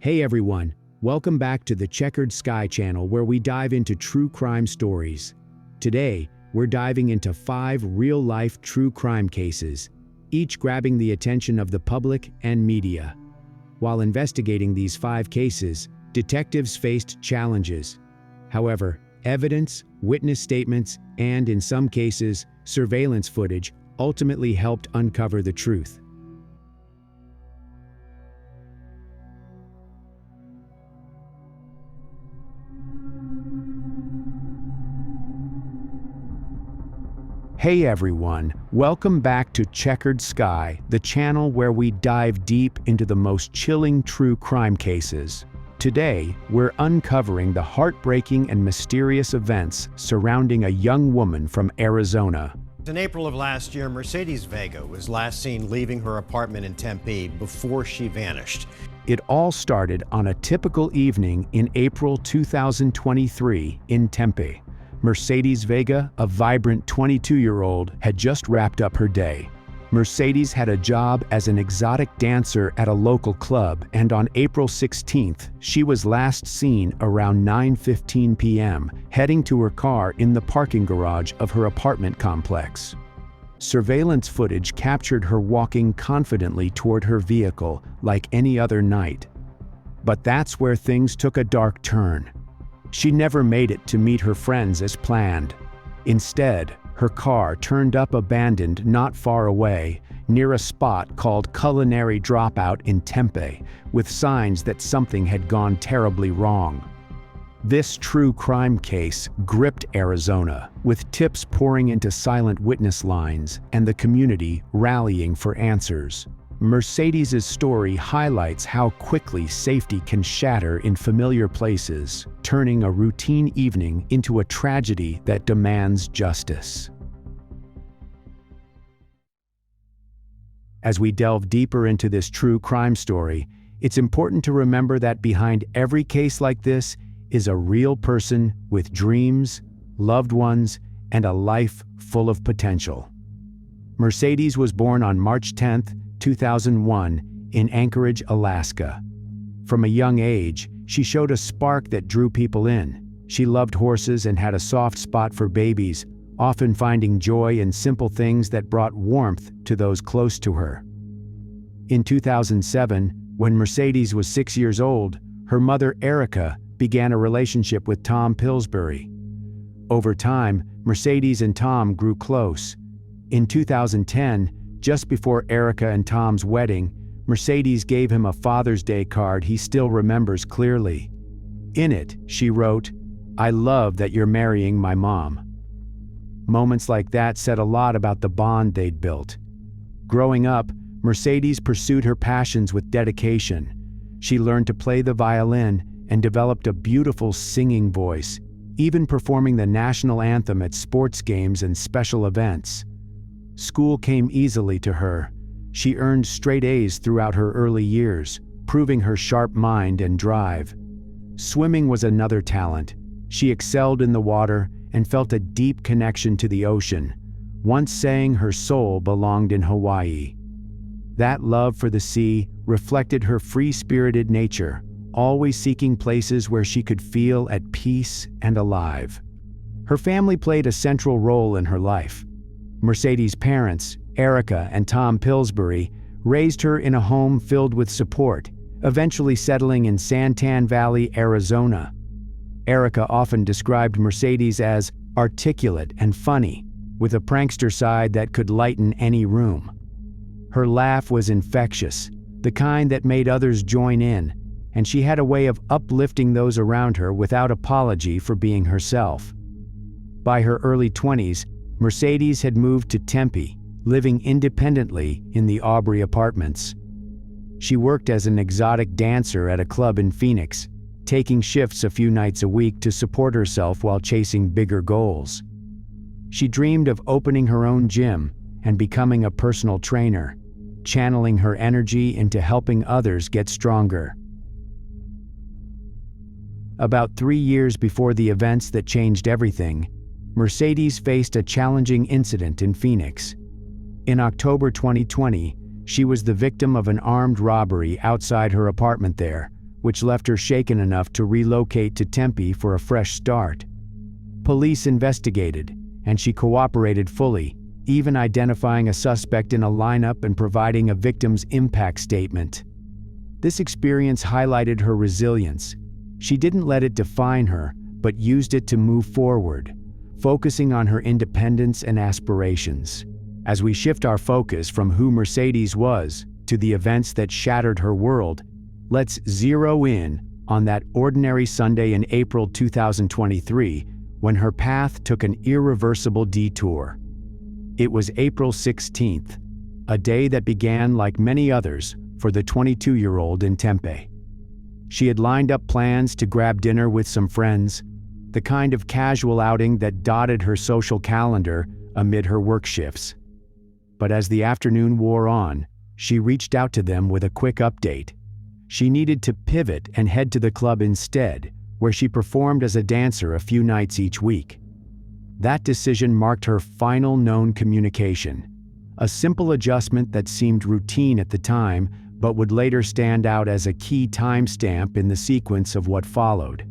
Hey everyone, welcome back to the Checkered Sky channel where we dive into true crime stories. Today, we're diving into 5 real-life true crime cases, each grabbing the attention of the public and media. While investigating these 5 cases, detectives faced challenges. However, evidence, witness statements, and in some cases, surveillance footage ultimately helped uncover the truth. Hey everyone, welcome back to Checkered Sky, the channel where we dive deep into the most chilling true crime cases. Today, we're uncovering the heartbreaking and mysterious events surrounding a young woman from Arizona. In April of last year, Mercedes Vega was last seen leaving her apartment in Tempe before she vanished. It all started on a typical evening in April 2023 in Tempe. Mercedes Vega, a vibrant 22-year-old, had just wrapped up her day. Mercedes had a job as an exotic dancer at a local club, and on April 16th, she was last seen around 9:15 p.m., heading to her car in the parking garage of her apartment complex. Surveillance footage captured her walking confidently toward her vehicle like any other night. But that's where things took a dark turn. She never made it to meet her friends as planned. Instead, her car turned up abandoned not far away, near a spot called Culinary Dropout in Tempe, with signs that something had gone terribly wrong. This true crime case gripped Arizona, with tips pouring into silent witness lines and the community rallying for answers. Mercedes' story highlights how quickly safety can shatter in familiar places, turning a routine evening into a tragedy that demands justice. As we delve deeper into this true crime story, it's important to remember that behind every case like this is a real person with dreams, loved ones, and a life full of potential. Mercedes was born on March 10, 2001, in Anchorage, Alaska. From a young age, she showed a spark that drew people in. She loved horses and had a soft spot for babies, often finding joy in simple things that brought warmth to those close to her. In 2007, when Mercedes was 6 years old, her mother Erica began a relationship with Tom Pillsbury. Over time, Mercedes and Tom grew close. In 2010, just before Erica and Tom's wedding, Mercedes gave him a Father's Day card he still remembers clearly. In it, she wrote, "I love that you're marrying my mom." Moments like that said a lot about the bond they'd built. Growing up, Mercedes pursued her passions with dedication. She learned to play the violin and developed a beautiful singing voice, even performing the national anthem at sports games and special events. School came easily to her. She earned straight A's throughout her early years, proving her sharp mind and drive. Swimming was another talent. She excelled in the water and felt a deep connection to the ocean, once saying her soul belonged in Hawaii. That love for the sea reflected her free-spirited nature, always seeking places where she could feel at peace and alive. Her family played a central role in her life. Mercedes' parents, Erica and Tom Pillsbury, raised her in a home filled with support, eventually settling in Santan Valley, Arizona. Erica often described Mercedes as articulate and funny, with a prankster side that could lighten any room. Her laugh was infectious, the kind that made others join in, and she had a way of uplifting those around her without apology for being herself. By her early 20s, Mercedes had moved to Tempe, living independently in the Aubrey apartments. She worked as an exotic dancer at a club in Phoenix, taking shifts a few nights a week to support herself while chasing bigger goals. She dreamed of opening her own gym and becoming a personal trainer, channeling her energy into helping others get stronger. About 3 years before the events that changed everything, Mercedes faced a challenging incident in Phoenix. In October 2020, she was the victim of an armed robbery outside her apartment there, which left her shaken enough to relocate to Tempe for a fresh start. Police investigated, and she cooperated fully, even identifying a suspect in a lineup and providing a victim's impact statement. This experience highlighted her resilience. She didn't let it define her, but used it to move forward, focusing on her independence and aspirations. As we shift our focus from who Mercedes was to the events that shattered her world, let's zero in on that ordinary Sunday in April 2023 when her path took an irreversible detour. It was April 16th, a day that began like many others for the 22-year-old in Tempe. She had lined up plans to grab dinner with some friends, the kind of casual outing that dotted her social calendar amid her work shifts. But as the afternoon wore on, she reached out to them with a quick update. She needed to pivot and head to the club instead, where she performed as a dancer a few nights each week. That decision marked her final known communication, a simple adjustment that seemed routine at the time but would later stand out as a key timestamp in the sequence of what followed.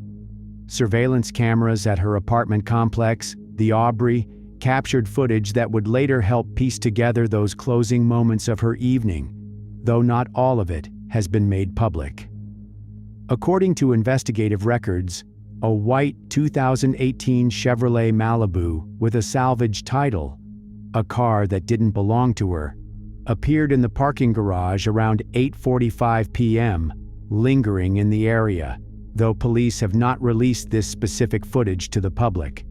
Surveillance cameras at her apartment complex, the Aubrey, captured footage that would later help piece together those closing moments of her evening, though not all of it has been made public. According to investigative records, a white 2018 Chevrolet Malibu with a salvage title, a car that didn't belong to her, appeared in the parking garage around 8:45 p.m., lingering in the area, though police have not released this specific footage to the public.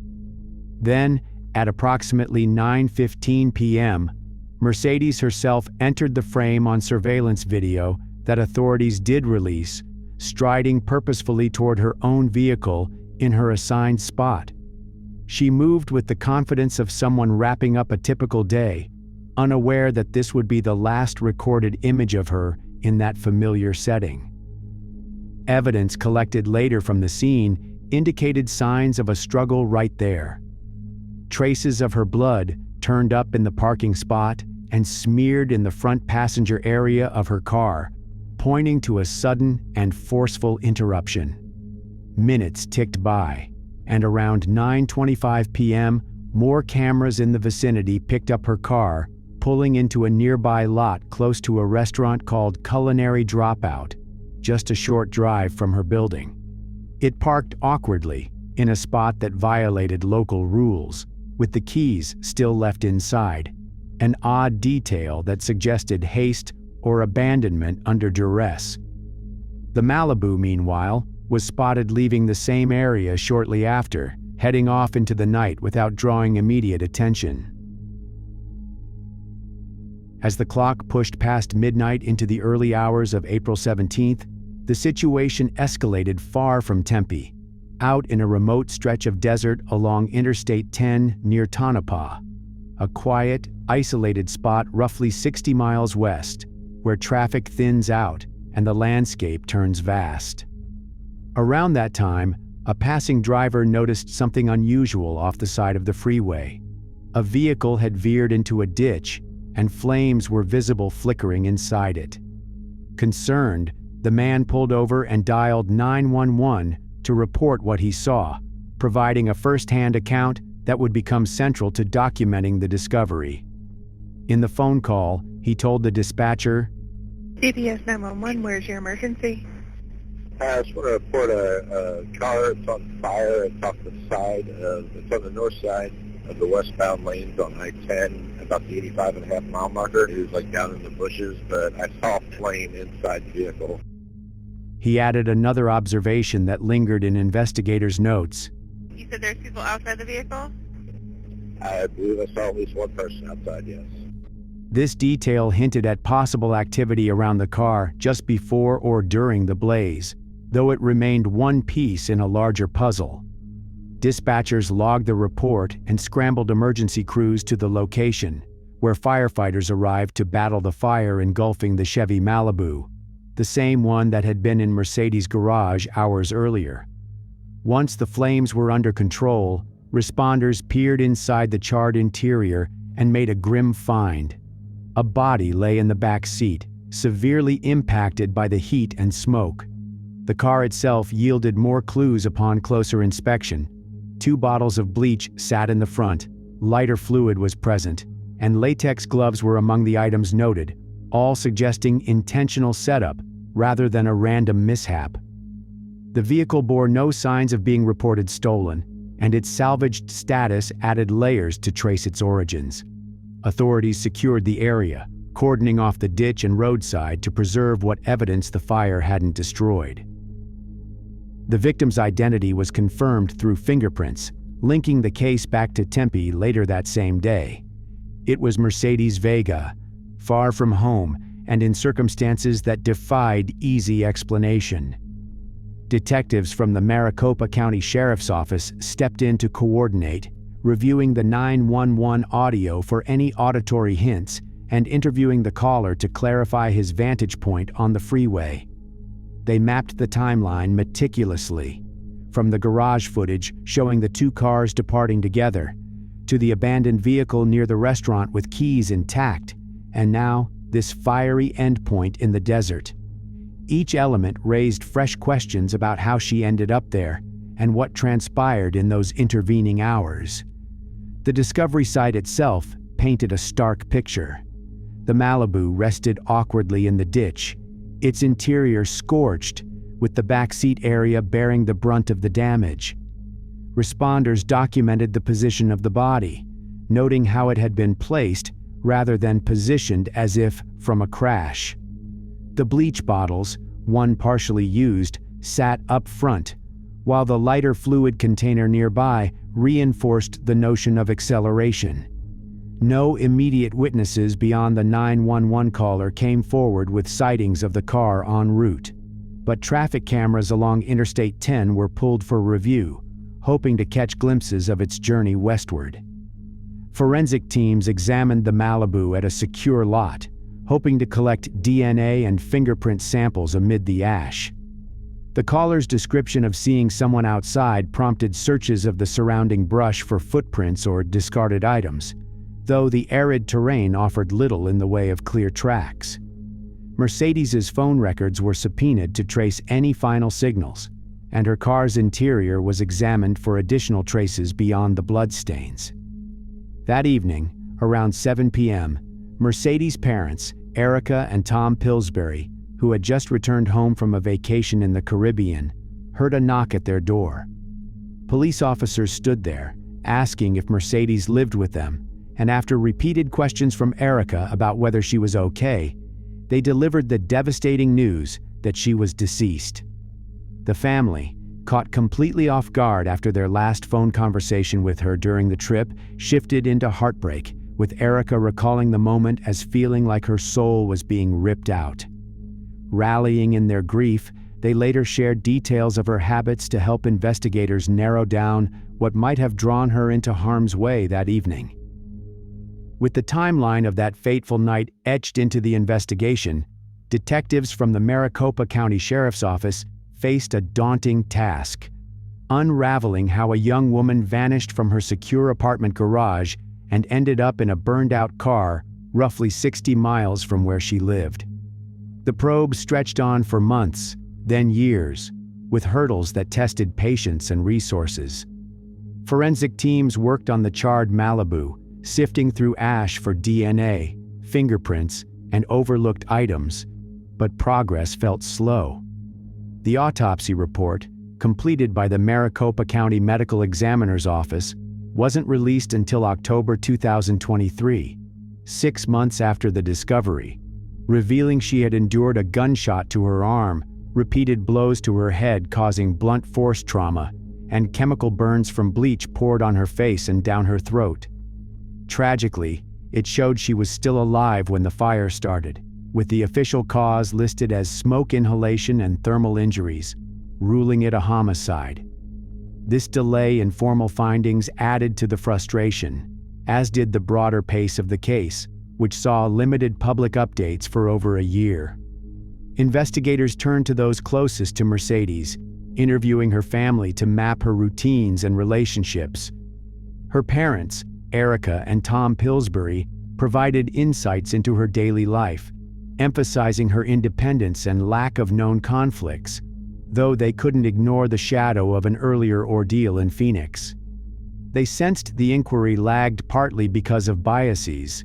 Then, at approximately 9:15 p.m., Mercedes herself entered the frame on surveillance video that authorities did release, striding purposefully toward her own vehicle in her assigned spot. She moved with the confidence of someone wrapping up a typical day, unaware that this would be the last recorded image of her in that familiar setting. Evidence collected later from the scene indicated signs of a struggle right there. Traces of her blood turned up in the parking spot and smeared in the front passenger area of her car, pointing to a sudden and forceful interruption. Minutes ticked by, and around 9:25 p.m., more cameras in the vicinity picked up her car, pulling into a nearby lot close to a restaurant called Culinary Dropout, just a short drive from her building. It parked awkwardly, in a spot that violated local rules, with the keys still left inside, an odd detail that suggested haste or abandonment under duress. The Malibu, meanwhile, was spotted leaving the same area shortly after, heading off into the night without drawing immediate attention. As the clock pushed past midnight into the early hours of April 17th, the situation escalated far from Tempe, out in a remote stretch of desert along Interstate 10 near Tonopah, a quiet, isolated spot roughly 60 miles west, where traffic thins out and the landscape turns vast. Around that time, a passing driver noticed something unusual off the side of the freeway. A vehicle had veered into a ditch, and flames were visible flickering inside it. Concerned, the man pulled over and dialed 911 to report what he saw, providing a first-hand account that would become central to documenting the discovery. In the phone call, he told the dispatcher, CBS 911, where's your emergency? I just want to report a car. It's on fire. It's off the side it's on the north side of the westbound lanes on I-10, about the 85.5 mile marker. It was like down in the bushes, but I saw a flame inside the vehicle. He added another observation that lingered in investigators' notes. You said there's people outside the vehicle? I believe I saw at least one person outside, yes. This detail hinted at possible activity around the car just before or during the blaze, though it remained one piece in a larger puzzle. Dispatchers logged the report and scrambled emergency crews to the location, where firefighters arrived to battle the fire engulfing the Chevy Malibu, the same one that had been in Mercedes' garage hours earlier. Once the flames were under control, responders peered inside the charred interior and made a grim find. A body lay in the back seat, severely impacted by the heat and smoke. The The car itself yielded more clues upon closer inspection. 2 bottles of bleach sat in the front, lighter fluid was present, and latex gloves were among the items noted, all suggesting intentional setup rather than a random mishap. The vehicle bore no signs of being reported stolen, and its salvaged status added layers to trace its origins. Authorities secured the area, cordoning off the ditch and roadside to preserve what evidence the fire hadn't destroyed. The victim's identity was confirmed through fingerprints, linking the case back to Tempe later that same day. It was Mercedes Vega, far from home and in circumstances that defied easy explanation. Detectives from the Maricopa County Sheriff's Office stepped in to coordinate, reviewing the 911 audio for any auditory hints and interviewing the caller to clarify his vantage point on the freeway. They mapped the timeline meticulously, from the garage footage showing the 2 cars departing together, to the abandoned vehicle near the restaurant with keys intact, and now this fiery endpoint in the desert. Each element raised fresh questions about how she ended up there and what transpired in those intervening hours. The discovery site itself painted a stark picture. The Malibu rested awkwardly in the ditch, its interior scorched, with the backseat area bearing the brunt of the damage. Responders documented the position of the body, noting how it had been placed rather than positioned as if from a crash. The bleach bottles, one partially used, sat up front, while the lighter fluid container nearby reinforced the notion of acceleration. No immediate witnesses beyond the 911 caller came forward with sightings of the car en route, but traffic cameras along Interstate 10 were pulled for review, hoping to catch glimpses of its journey westward. Forensic teams examined the Malibu at a secure lot, hoping to collect DNA and fingerprint samples amid the ash. The caller's description of seeing someone outside prompted searches of the surrounding brush for footprints or discarded items, though the arid terrain offered little in the way of clear tracks. Mercedes's phone records were subpoenaed to trace any final signals, and her car's interior was examined for additional traces beyond the bloodstains. That evening, around 7 p.m., Mercedes' parents, Erica and Tom Pillsbury, who had just returned home from a vacation in the Caribbean, heard a knock at their door. Police officers stood there, asking if Mercedes lived with them, and after repeated questions from Erica about whether she was okay, they delivered the devastating news that she was deceased. The family, caught completely off guard after their last phone conversation with her during the trip, shifted into heartbreak, with Erica recalling the moment as feeling like her soul was being ripped out. Rallying in their grief, they later shared details of her habits to help investigators narrow down what might have drawn her into harm's way that evening. With the timeline of that fateful night etched into the investigation, detectives from the Maricopa County Sheriff's Office faced a daunting task: unraveling how a young woman vanished from her secure apartment garage and ended up in a burned-out car roughly 60 miles from where she lived. The probe stretched on for months, then years, with hurdles that tested patience and resources. Forensic teams worked on the charred Malibu, sifting through ash for DNA, fingerprints, and overlooked items, but progress felt slow. The autopsy report, completed by the Maricopa County Medical Examiner's Office, wasn't released until October 2023, 6 months after the discovery, revealing she had endured a gunshot to her arm, repeated blows to her head causing blunt force trauma, and chemical burns from bleach poured on her face and down her throat. Tragically, it showed she was still alive when the fire started, with the official cause listed as smoke inhalation and thermal injuries, ruling it a homicide. This delay in formal findings added to the frustration, as did the broader pace of the case, which saw limited public updates for over a year. Investigators turned to those closest to Mercedes, interviewing her family to map her routines and relationships. Her parents, Erica and Tom Pillsbury, provided insights into her daily life, emphasizing her independence and lack of known conflicts, though they couldn't ignore the shadow of an earlier ordeal in Phoenix. They sensed the inquiry lagged partly because of biases.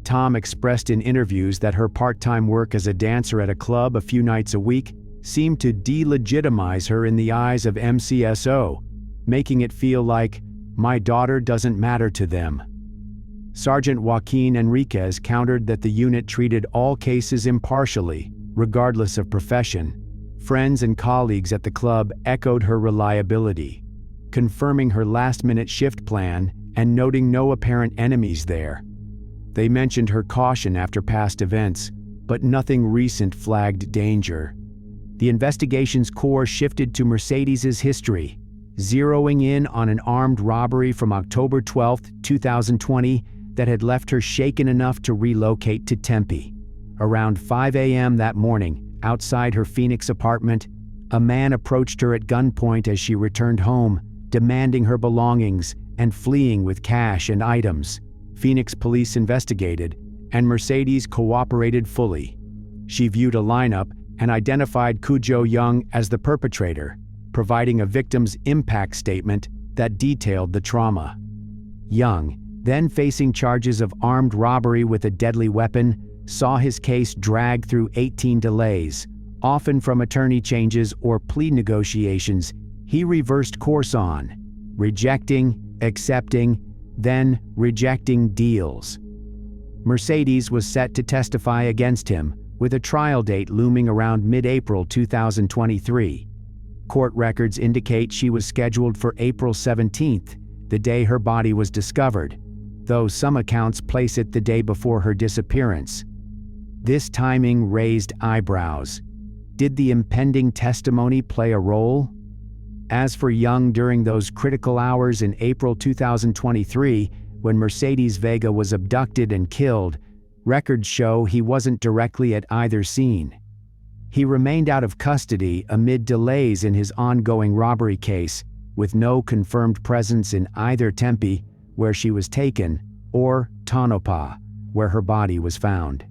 Tom expressed in interviews that her part-time work as a dancer at a club a few nights a week seemed to delegitimize her in the eyes of MCSO, making it feel like, "My daughter doesn't matter to them." Sergeant Joaquin Enriquez countered that the unit treated all cases impartially, regardless of profession. Friends and colleagues at the club echoed her reliability, confirming her last-minute shift plan and noting no apparent enemies there. They mentioned her caution after past events, but nothing recent flagged danger. The investigation's core shifted to Mercedes's history, zeroing in on an armed robbery from October 12, 2020 that had left her shaken enough to relocate to Tempe. Around 5 a.m. that morning, outside her Phoenix apartment, a man approached her at gunpoint as she returned home, demanding her belongings and fleeing with cash and items. Phoenix police investigated, and Mercedes cooperated fully. She viewed a lineup and identified Cujo Young as the perpetrator, providing a victim's impact statement that detailed the trauma. Young, then facing charges of armed robbery with a deadly weapon, saw his case drag through 18 delays, often from attorney changes or plea negotiations. He reversed course on, rejecting, accepting, then rejecting deals. Mercedes was set to testify against him, with a trial date looming around mid-April 2023. Court records indicate she was scheduled for April 17th, the day her body was discovered, though some accounts place it the day before her disappearance. This timing raised eyebrows. Did the impending testimony play a role? As for Young during those critical hours in April 2023, when Mercedes Vega was abducted and killed, records show he wasn't directly at either scene. He remained out of custody amid delays in his ongoing robbery case, with no confirmed presence in either Tempe, where she was taken, or Tonopah, where her body was found.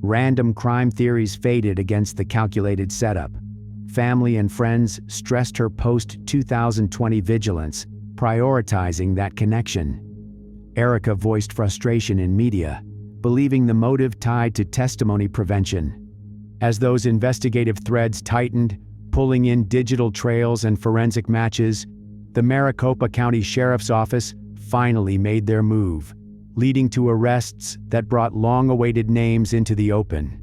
Random crime theories faded against the calculated setup. Family and friends stressed her post-2020 vigilance, prioritizing that connection. Erica voiced frustration in media, believing the motive tied to testimony prevention. As those investigative threads tightened, pulling in digital trails and forensic matches, the Maricopa County Sheriff's Office finally made their move, leading to arrests that brought long-awaited names into the open.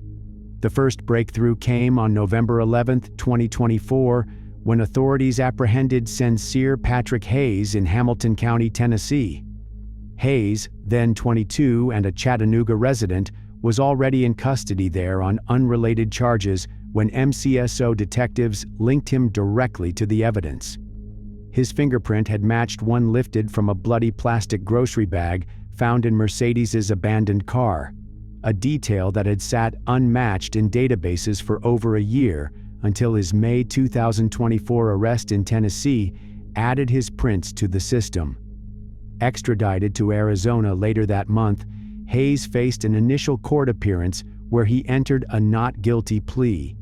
The first breakthrough came on November 11, 2024, when authorities apprehended Sincere Patrick Hayes in Hamilton County, Tennessee. Hayes, then 22 and a Chattanooga resident, was already in custody there on unrelated charges when MCSO detectives linked him directly to the evidence. His fingerprint had matched one lifted from a bloody plastic grocery bag found in Mercedes's abandoned car, a detail that had sat unmatched in databases for over a year until his May 2024 arrest in Tennessee added his prints to the system. Extradited to Arizona later that month, Hayes faced an initial court appearance where he entered a not guilty plea,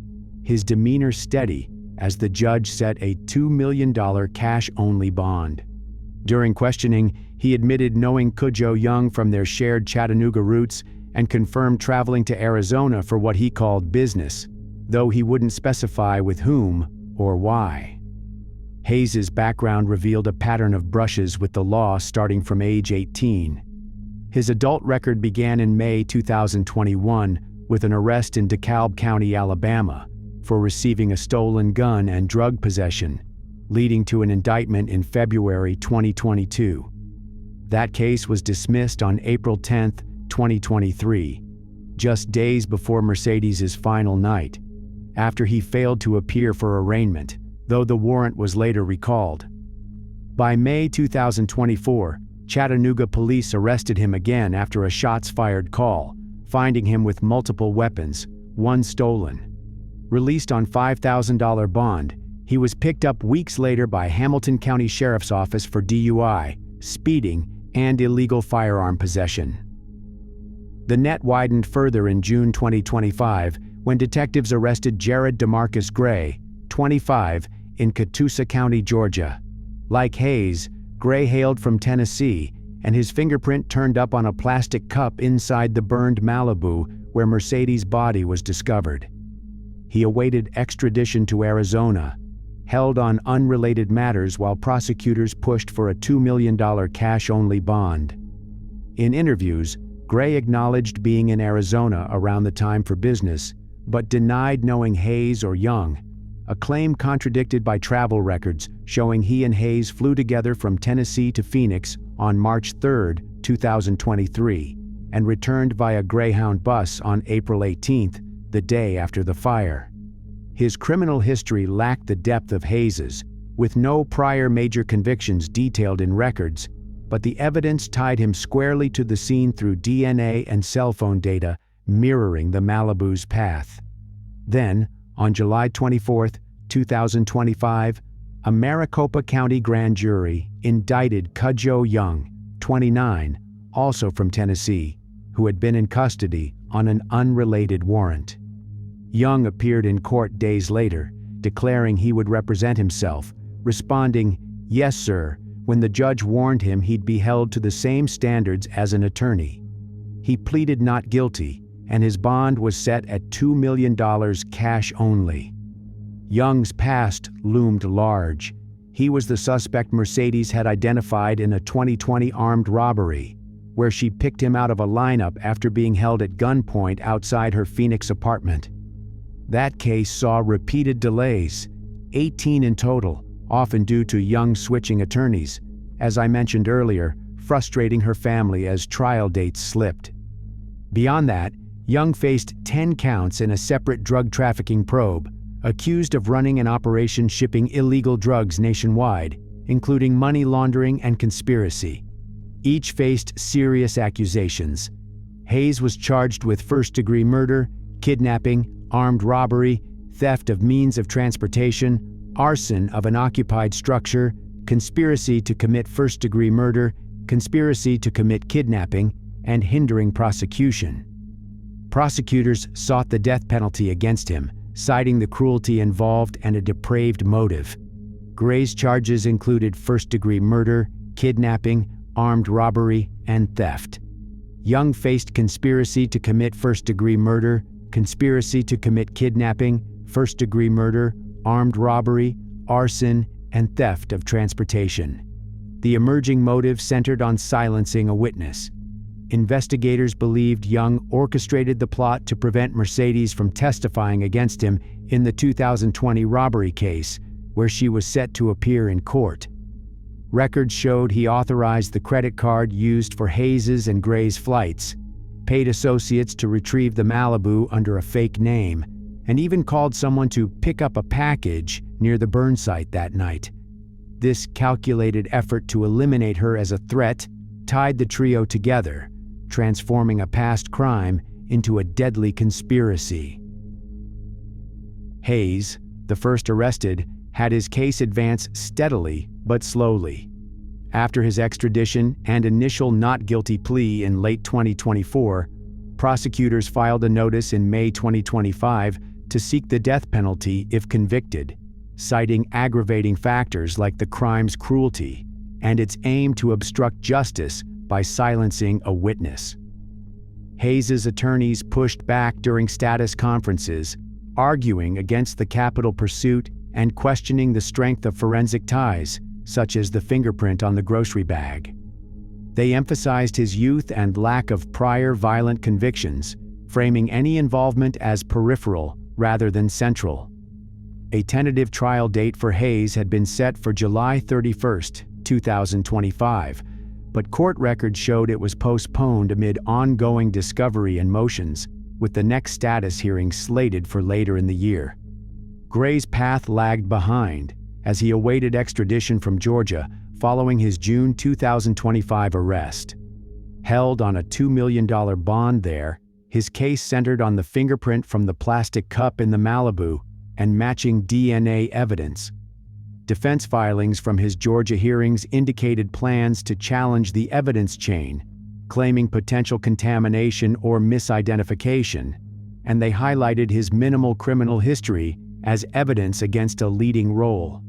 his demeanor steady as the judge set a $2 million cash-only bond. During questioning, he admitted knowing Cujo Young from their shared Chattanooga roots and confirmed traveling to Arizona for what he called business, though he wouldn't specify with whom or why. Hayes's background revealed a pattern of brushes with the law starting from age 18. His adult record began in May 2021 with an arrest in DeKalb County, Alabama, for receiving a stolen gun and drug possession, leading to an indictment in February 2022. That case was dismissed on April 10, 2023, just days before Mercedes's final night, after he failed to appear for arraignment, though the warrant was later recalled. By May 2024, Chattanooga police arrested him again after a shots-fired call, finding him with multiple weapons, one stolen. Released on $5,000 bond, he was picked up weeks later by Hamilton County Sheriff's Office for DUI, speeding, and illegal firearm possession. The net widened further in June 2025 when detectives arrested Jared DeMarcus Gray, 25, in Catoosa County, Georgia. Like Hayes, Gray hailed from Tennessee, and his fingerprint turned up on a plastic cup inside the burned Malibu where Mercedes' body was discovered. He awaited extradition to Arizona, held on unrelated matters while prosecutors pushed for a $2 million cash-only bond. In interviews, Gray acknowledged being in Arizona around the time for business, but denied knowing Hayes or Young, a claim contradicted by travel records showing he and Hayes flew together from Tennessee to Phoenix on March 3, 2023, and returned via Greyhound bus on April 18, the day after the fire. His criminal history lacked the depth of Hayes's, with no prior major convictions detailed in records, but the evidence tied him squarely to the scene through DNA and cell phone data mirroring the Malibu's path. Then, on July 24, 2025, a Maricopa County grand jury indicted Cudjoe Young, 29, also from Tennessee, who had been in custody on an unrelated warrant. Young appeared in court days later, declaring he would represent himself, responding, "Yes, sir," when the judge warned him he'd be held to the same standards as an attorney. He pleaded not guilty, and his bond was set at $2 million cash only. Young's past loomed large. He was the suspect Mercedes had identified in a 2020 armed robbery, where she picked him out of a lineup after being held at gunpoint outside her Phoenix apartment. That case saw repeated delays, 18 in total, often due to Young switching attorneys, as I mentioned earlier, frustrating her family as trial dates slipped. Beyond that, Young faced 10 counts in a separate drug trafficking probe, accused of running an operation shipping illegal drugs nationwide, including money laundering and conspiracy. Each faced serious accusations. Hayes was charged with first-degree murder, kidnapping, armed robbery, theft of means of transportation, arson of an occupied structure, conspiracy to commit first-degree murder, conspiracy to commit kidnapping, and hindering prosecution. Prosecutors sought the death penalty against him, citing the cruelty involved and a depraved motive. Gray's charges included first-degree murder, kidnapping, armed robbery, and theft. Young faced conspiracy to commit first-degree murder, conspiracy to commit kidnapping, first-degree murder, armed robbery, arson, and theft of transportation. The emerging motive centered on silencing a witness. Investigators believed Young orchestrated the plot to prevent Mercedes from testifying against him in the 2020 robbery case, where she was set to appear in court. Records showed he authorized the credit card used for Hayes's and Gray's flights, paid associates to retrieve the Malibu under a fake name, and even called someone to pick up a package near the burn site that night. This calculated effort to eliminate her as a threat tied the trio together, transforming a past crime into a deadly conspiracy. Hayes, the first arrested, had his case advance steadily but slowly. After his extradition and initial not guilty plea in late 2024, prosecutors filed a notice in May 2025 to seek the death penalty if convicted, citing aggravating factors like the crime's cruelty and its aim to obstruct justice by silencing a witness. Hayes's attorneys pushed back during status conferences, arguing against the capital pursuit and questioning the strength of forensic ties, such as the fingerprint on the grocery bag. They emphasized his youth and lack of prior violent convictions, framing any involvement as peripheral rather than central. A tentative trial date for Hayes had been set for July 31, 2025, but court records showed it was postponed amid ongoing discovery and motions, with the next status hearing slated for later in the year. Gray's path lagged behind as he awaited extradition from Georgia following his June 2025 arrest. Held on a $2 million bond there, his case centered on the fingerprint from the plastic cup in the Malibu and matching DNA evidence. Defense filings from his Georgia hearings indicated plans to challenge the evidence chain, claiming potential contamination or misidentification, and they highlighted his minimal criminal history as evidence against a leading role.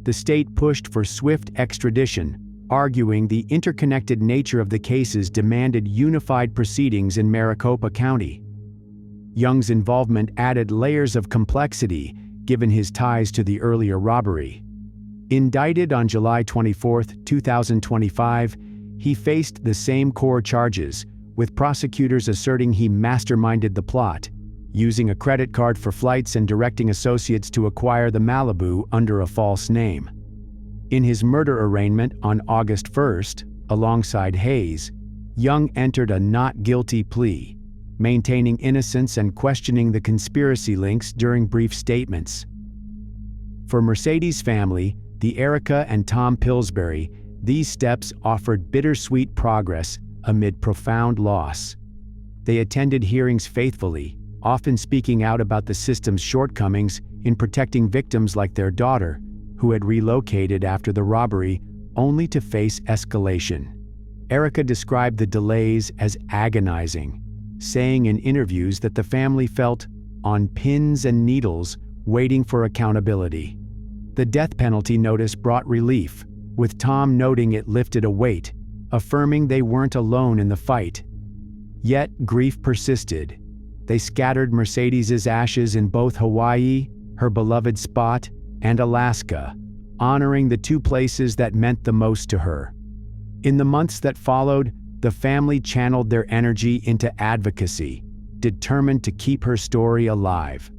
The state pushed for swift extradition, arguing the interconnected nature of the cases demanded unified proceedings in Maricopa County. Young's involvement added layers of complexity given his ties to the earlier robbery. Indicted on July 24, 2025, he faced the same core charges, with prosecutors asserting he masterminded the plot, using a credit card for flights and directing associates to acquire the Malibu under a false name. In his murder arraignment on August 1st, alongside Hayes, Young entered a not guilty plea, maintaining innocence and questioning the conspiracy links during brief statements. For Mercedes' family, the Erica and Tom Pillsbury, these steps offered bittersweet progress amid profound loss. They attended hearings faithfully, often speaking out about the system's shortcomings in protecting victims like their daughter, who had relocated after the robbery only to face escalation. Erica described the delays as agonizing, saying in interviews that the family felt on pins and needles waiting for accountability. The death penalty notice brought relief, with Tom noting it lifted a weight, affirming they weren't alone in the fight. Yet grief persisted. They scattered Mercedes' ashes in both Hawaii, her beloved spot, and Alaska, honoring the two places that meant the most to her. In the months that followed, the family channeled their energy into advocacy, determined to keep her story alive.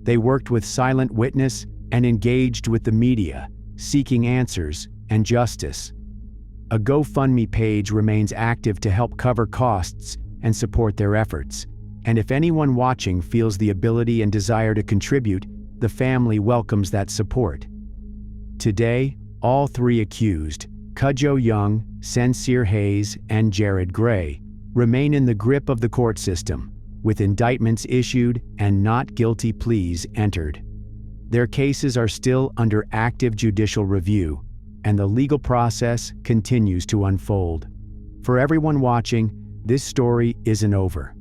They worked with Silent Witness and engaged with the media, seeking answers and justice. A GoFundMe page remains active to help cover costs and support their efforts. And if anyone watching feels the ability and desire to contribute, the family welcomes that support. Today, all three accused, Cudjoe Young, Sincere Hayes, and Jared Gray, remain in the grip of the court system, with indictments issued and not guilty pleas entered. Their cases are still under active judicial review, and the legal process continues to unfold. For everyone watching, this story isn't over.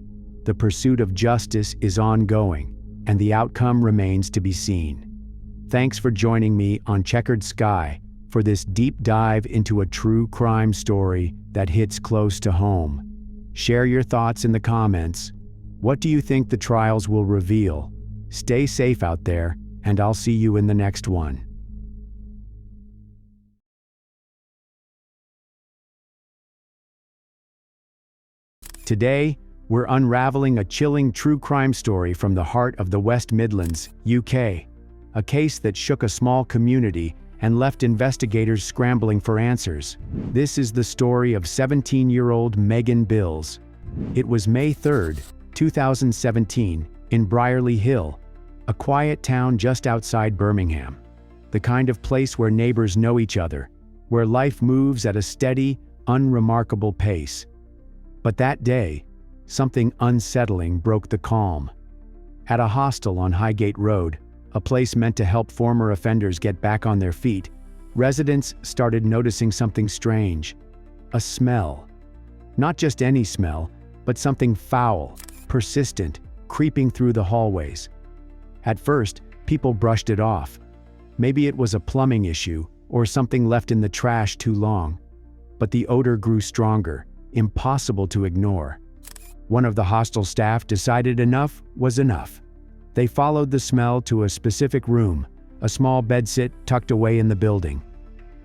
The pursuit of justice is ongoing, and the outcome remains to be seen. Thanks for joining me on Checkered Sky for this deep dive into a true crime story that hits close to home. Share your thoughts in the comments. What do you think the trials will reveal? Stay safe out there, and I'll see you in the next one. Today, we're unraveling a chilling true crime story from the heart of the West Midlands, UK. A case that shook a small community and left investigators scrambling for answers. This is the story of 17-year-old Megan Bills. It was May 3, 2017, in Brierley Hill, a quiet town just outside Birmingham. The kind of place where neighbors know each other, where life moves at a steady, unremarkable pace. But that day, something unsettling broke the calm. At a hostel on Highgate Road, a place meant to help former offenders get back on their feet, residents started noticing something strange. A smell. Not just any smell, but something foul, persistent, creeping through the hallways. At first, people brushed it off. Maybe it was a plumbing issue or something left in the trash too long. But the odor grew stronger, impossible to ignore. One of the hostel staff decided enough was enough. They followed the smell to a specific room, a small bedsit tucked away in the building.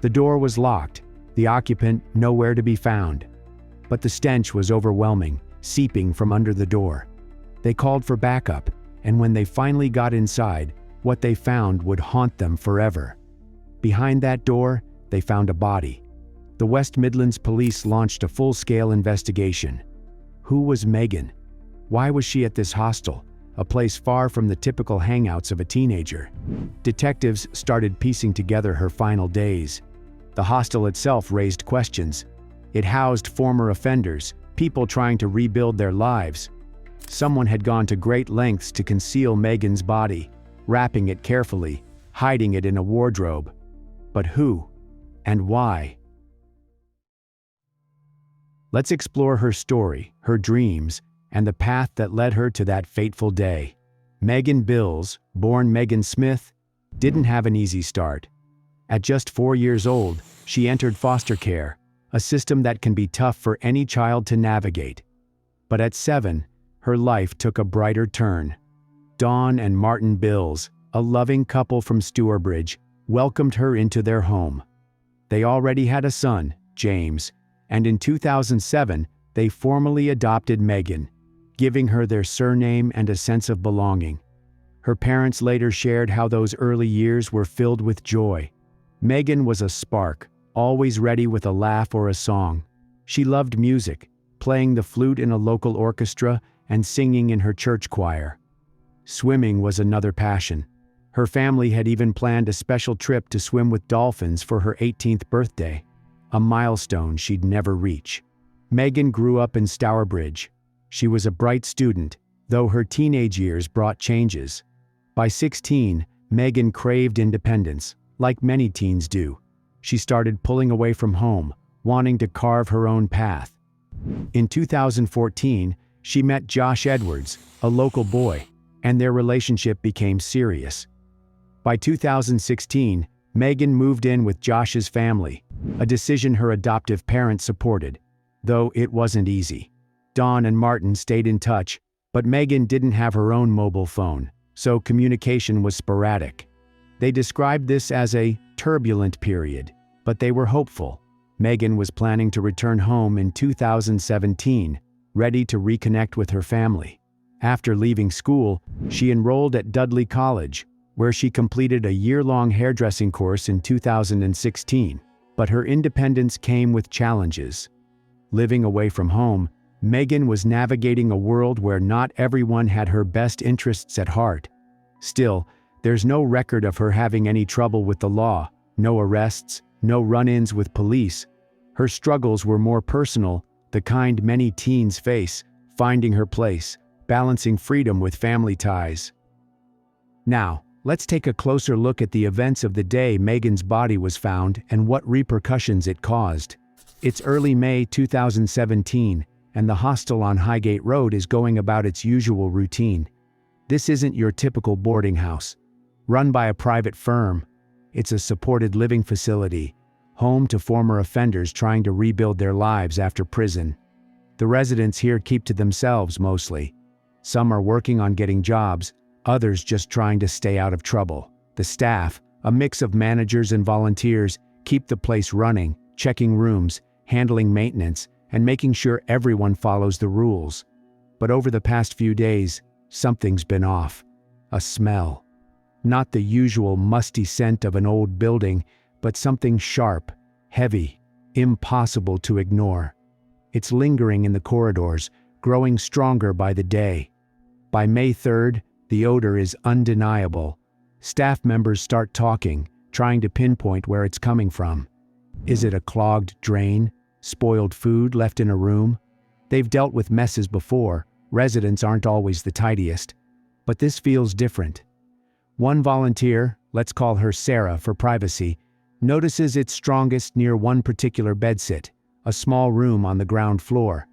The door was locked, the occupant nowhere to be found. But the stench was overwhelming, seeping from under the door. They called for backup, and when they finally got inside, what they found would haunt them forever. Behind that door, they found a body. The West Midlands police launched a full-scale investigation. Who was Megan? Why was she at this hostel, a place far from the typical hangouts of a teenager? Detectives started piecing together her final days. The hostel itself raised questions. It housed former offenders, people trying to rebuild their lives. Someone had gone to great lengths to conceal Megan's body, wrapping it carefully, hiding it in a wardrobe. But who? And why? Let's explore her story, her dreams, and the path that led her to that fateful day. Megan Bills, born Megan Smith, didn't have an easy start. At just 4 years old, she entered foster care, a system that can be tough for any child to navigate. But at 7, her life took a brighter turn. Dawn and Martin Bills, a loving couple from Stourbridge, welcomed her into their home. They already had a son, James, and in 2007, they formally adopted Megan, giving her their surname and a sense of belonging. Her parents later shared how those early years were filled with joy. Megan was a spark, always ready with a laugh or a song. She loved music, playing the flute in a local orchestra and singing in her church choir. Swimming was another passion. Her family had even planned a special trip to swim with dolphins for her 18th birthday, a milestone she'd never reach. Megan grew up in Stourbridge. She was a bright student, though her teenage years brought changes. By 16, Megan craved independence, like many teens do. She started pulling away from home, wanting to carve her own path. In 2014, she met Josh Edwards, a local boy, and their relationship became serious. By 2016, Megan moved in with Josh's family, a decision her adoptive parents supported, though it wasn't easy. Dawn and Martin stayed in touch, but Megan didn't have her own mobile phone, so communication was sporadic. They described this as a turbulent period, but they were hopeful. Megan was planning to return home in 2017, ready to reconnect with her family. After leaving school, she enrolled at Dudley College, where she completed a year-long hairdressing course in 2016. But her independence came with challenges. Living away from home, Megan was navigating a world where not everyone had her best interests at heart. Still, there's no record of her having any trouble with the law, no arrests, no run-ins with police. Her struggles were more personal, the kind many teens face, finding her place, balancing freedom with family ties. Now, let's take a closer look at the events of the day Megan's body was found and what repercussions it caused. It's early May 2017, and the hostel on Highgate Road is going about its usual routine. This isn't your typical boarding house. Run by a private firm, it's a supported living facility, home to former offenders trying to rebuild their lives after prison. The residents here keep to themselves mostly. Some are working on getting jobs, others just trying to stay out of trouble. The staff, a mix of managers and volunteers, keep the place running, checking rooms, handling maintenance, and making sure everyone follows the rules. But over the past few days, something's been off. A smell. Not the usual musty scent of an old building, but something sharp, heavy, impossible to ignore. It's lingering in the corridors, growing stronger by the day. By May 3rd, the odor is undeniable. Staff members start talking, trying to pinpoint where it's coming from. Is it a clogged drain? Spoiled food left in a room? They've dealt with messes before. Residents aren't always the tidiest. But this feels different. One volunteer, let's call her Sarah for privacy, notices it's strongest near one particular bedsit, a small room on the ground floor.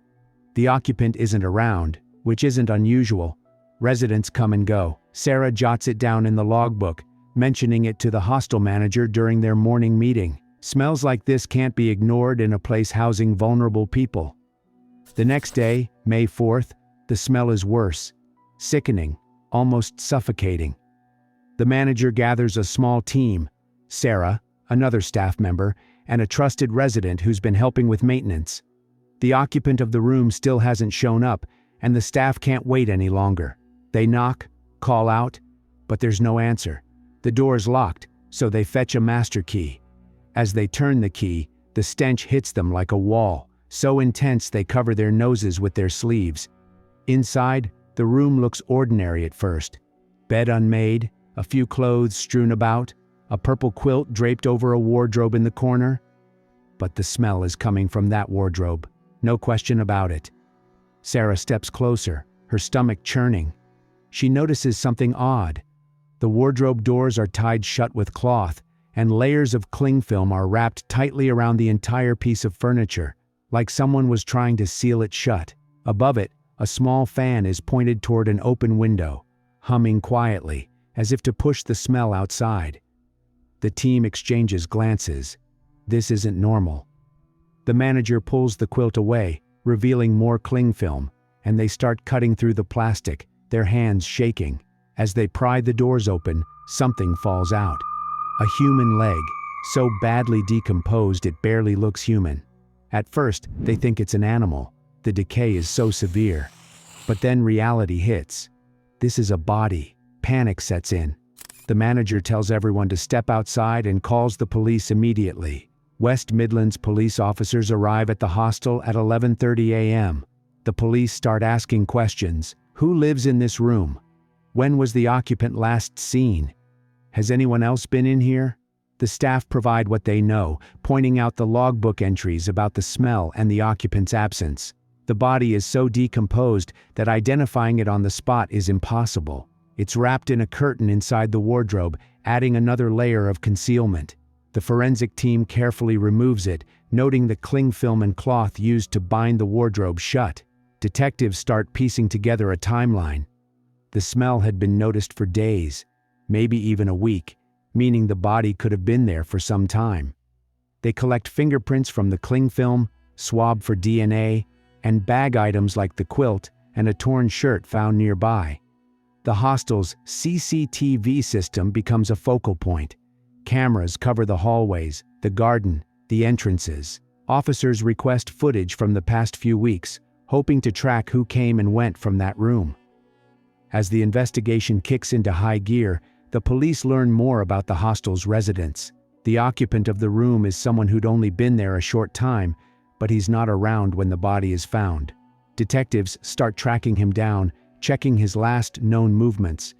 The occupant isn't around, which isn't unusual. Residents come and go. Sarah jots it down in the logbook, mentioning it to the hostel manager during their morning meeting. Smells like this can't be ignored in a place housing vulnerable people. The next day, May 4th, the smell is worse. Sickening, almost suffocating. The manager gathers a small team, Sarah, another staff member, and a trusted resident who's been helping with maintenance. The occupant of the room still hasn't shown up, and the staff can't wait any longer. They knock, call out, but there's no answer. The door's locked, so they fetch a master key. As they turn the key, the stench hits them like a wall, so intense they cover their noses with their sleeves. Inside, the room looks ordinary at first. Bed unmade, a few clothes strewn about, a purple quilt draped over a wardrobe in the corner. But the smell is coming from that wardrobe, no question about it. Sarah steps closer, her stomach churning. She notices something odd. The wardrobe doors are tied shut with cloth, and layers of cling film are wrapped tightly around the entire piece of furniture, like someone was trying to seal it shut. Above it, A small fan is pointed toward an open window, humming quietly, as if to push the smell outside. The team exchanges glances. This isn't normal. The manager pulls the quilt away, revealing more cling film, and they start cutting through the plastic, their hands shaking. As they pry the doors open, something falls out. A human leg, so badly decomposed it barely looks human. At first, they think it's an animal. The decay is so severe. But then reality hits. This is a body. Panic sets in. The manager tells everyone to step outside and calls the police immediately. West Midlands police officers arrive at the hostel at 11:30 a.m. The police start asking questions. Who lives in this room? When was the occupant last seen? Has anyone else been in here? The staff provide what they know, pointing out the logbook entries about the smell and the occupant's absence. The body is so decomposed that identifying it on the spot is impossible. It's wrapped in a curtain inside the wardrobe, adding another layer of concealment. The forensic team carefully removes it, noting the cling film and cloth used to bind the wardrobe shut. Detectives start piecing together a timeline. The smell had been noticed for days, maybe even a week, meaning the body could have been there for some time. They collect fingerprints from the cling film, swab for DNA, and bag items like the quilt and a torn shirt found nearby. The hostel's CCTV system becomes a focal point. Cameras cover the hallways, the garden, the entrances. Officers request footage from the past few weeks, hoping to track who came and went from that room. As the investigation kicks into high gear, the police learn more about the hostel's residents. The occupant of the room is someone who'd only been there a short time, but he's not around when the body is found. Detectives start tracking him down, checking his last known movements.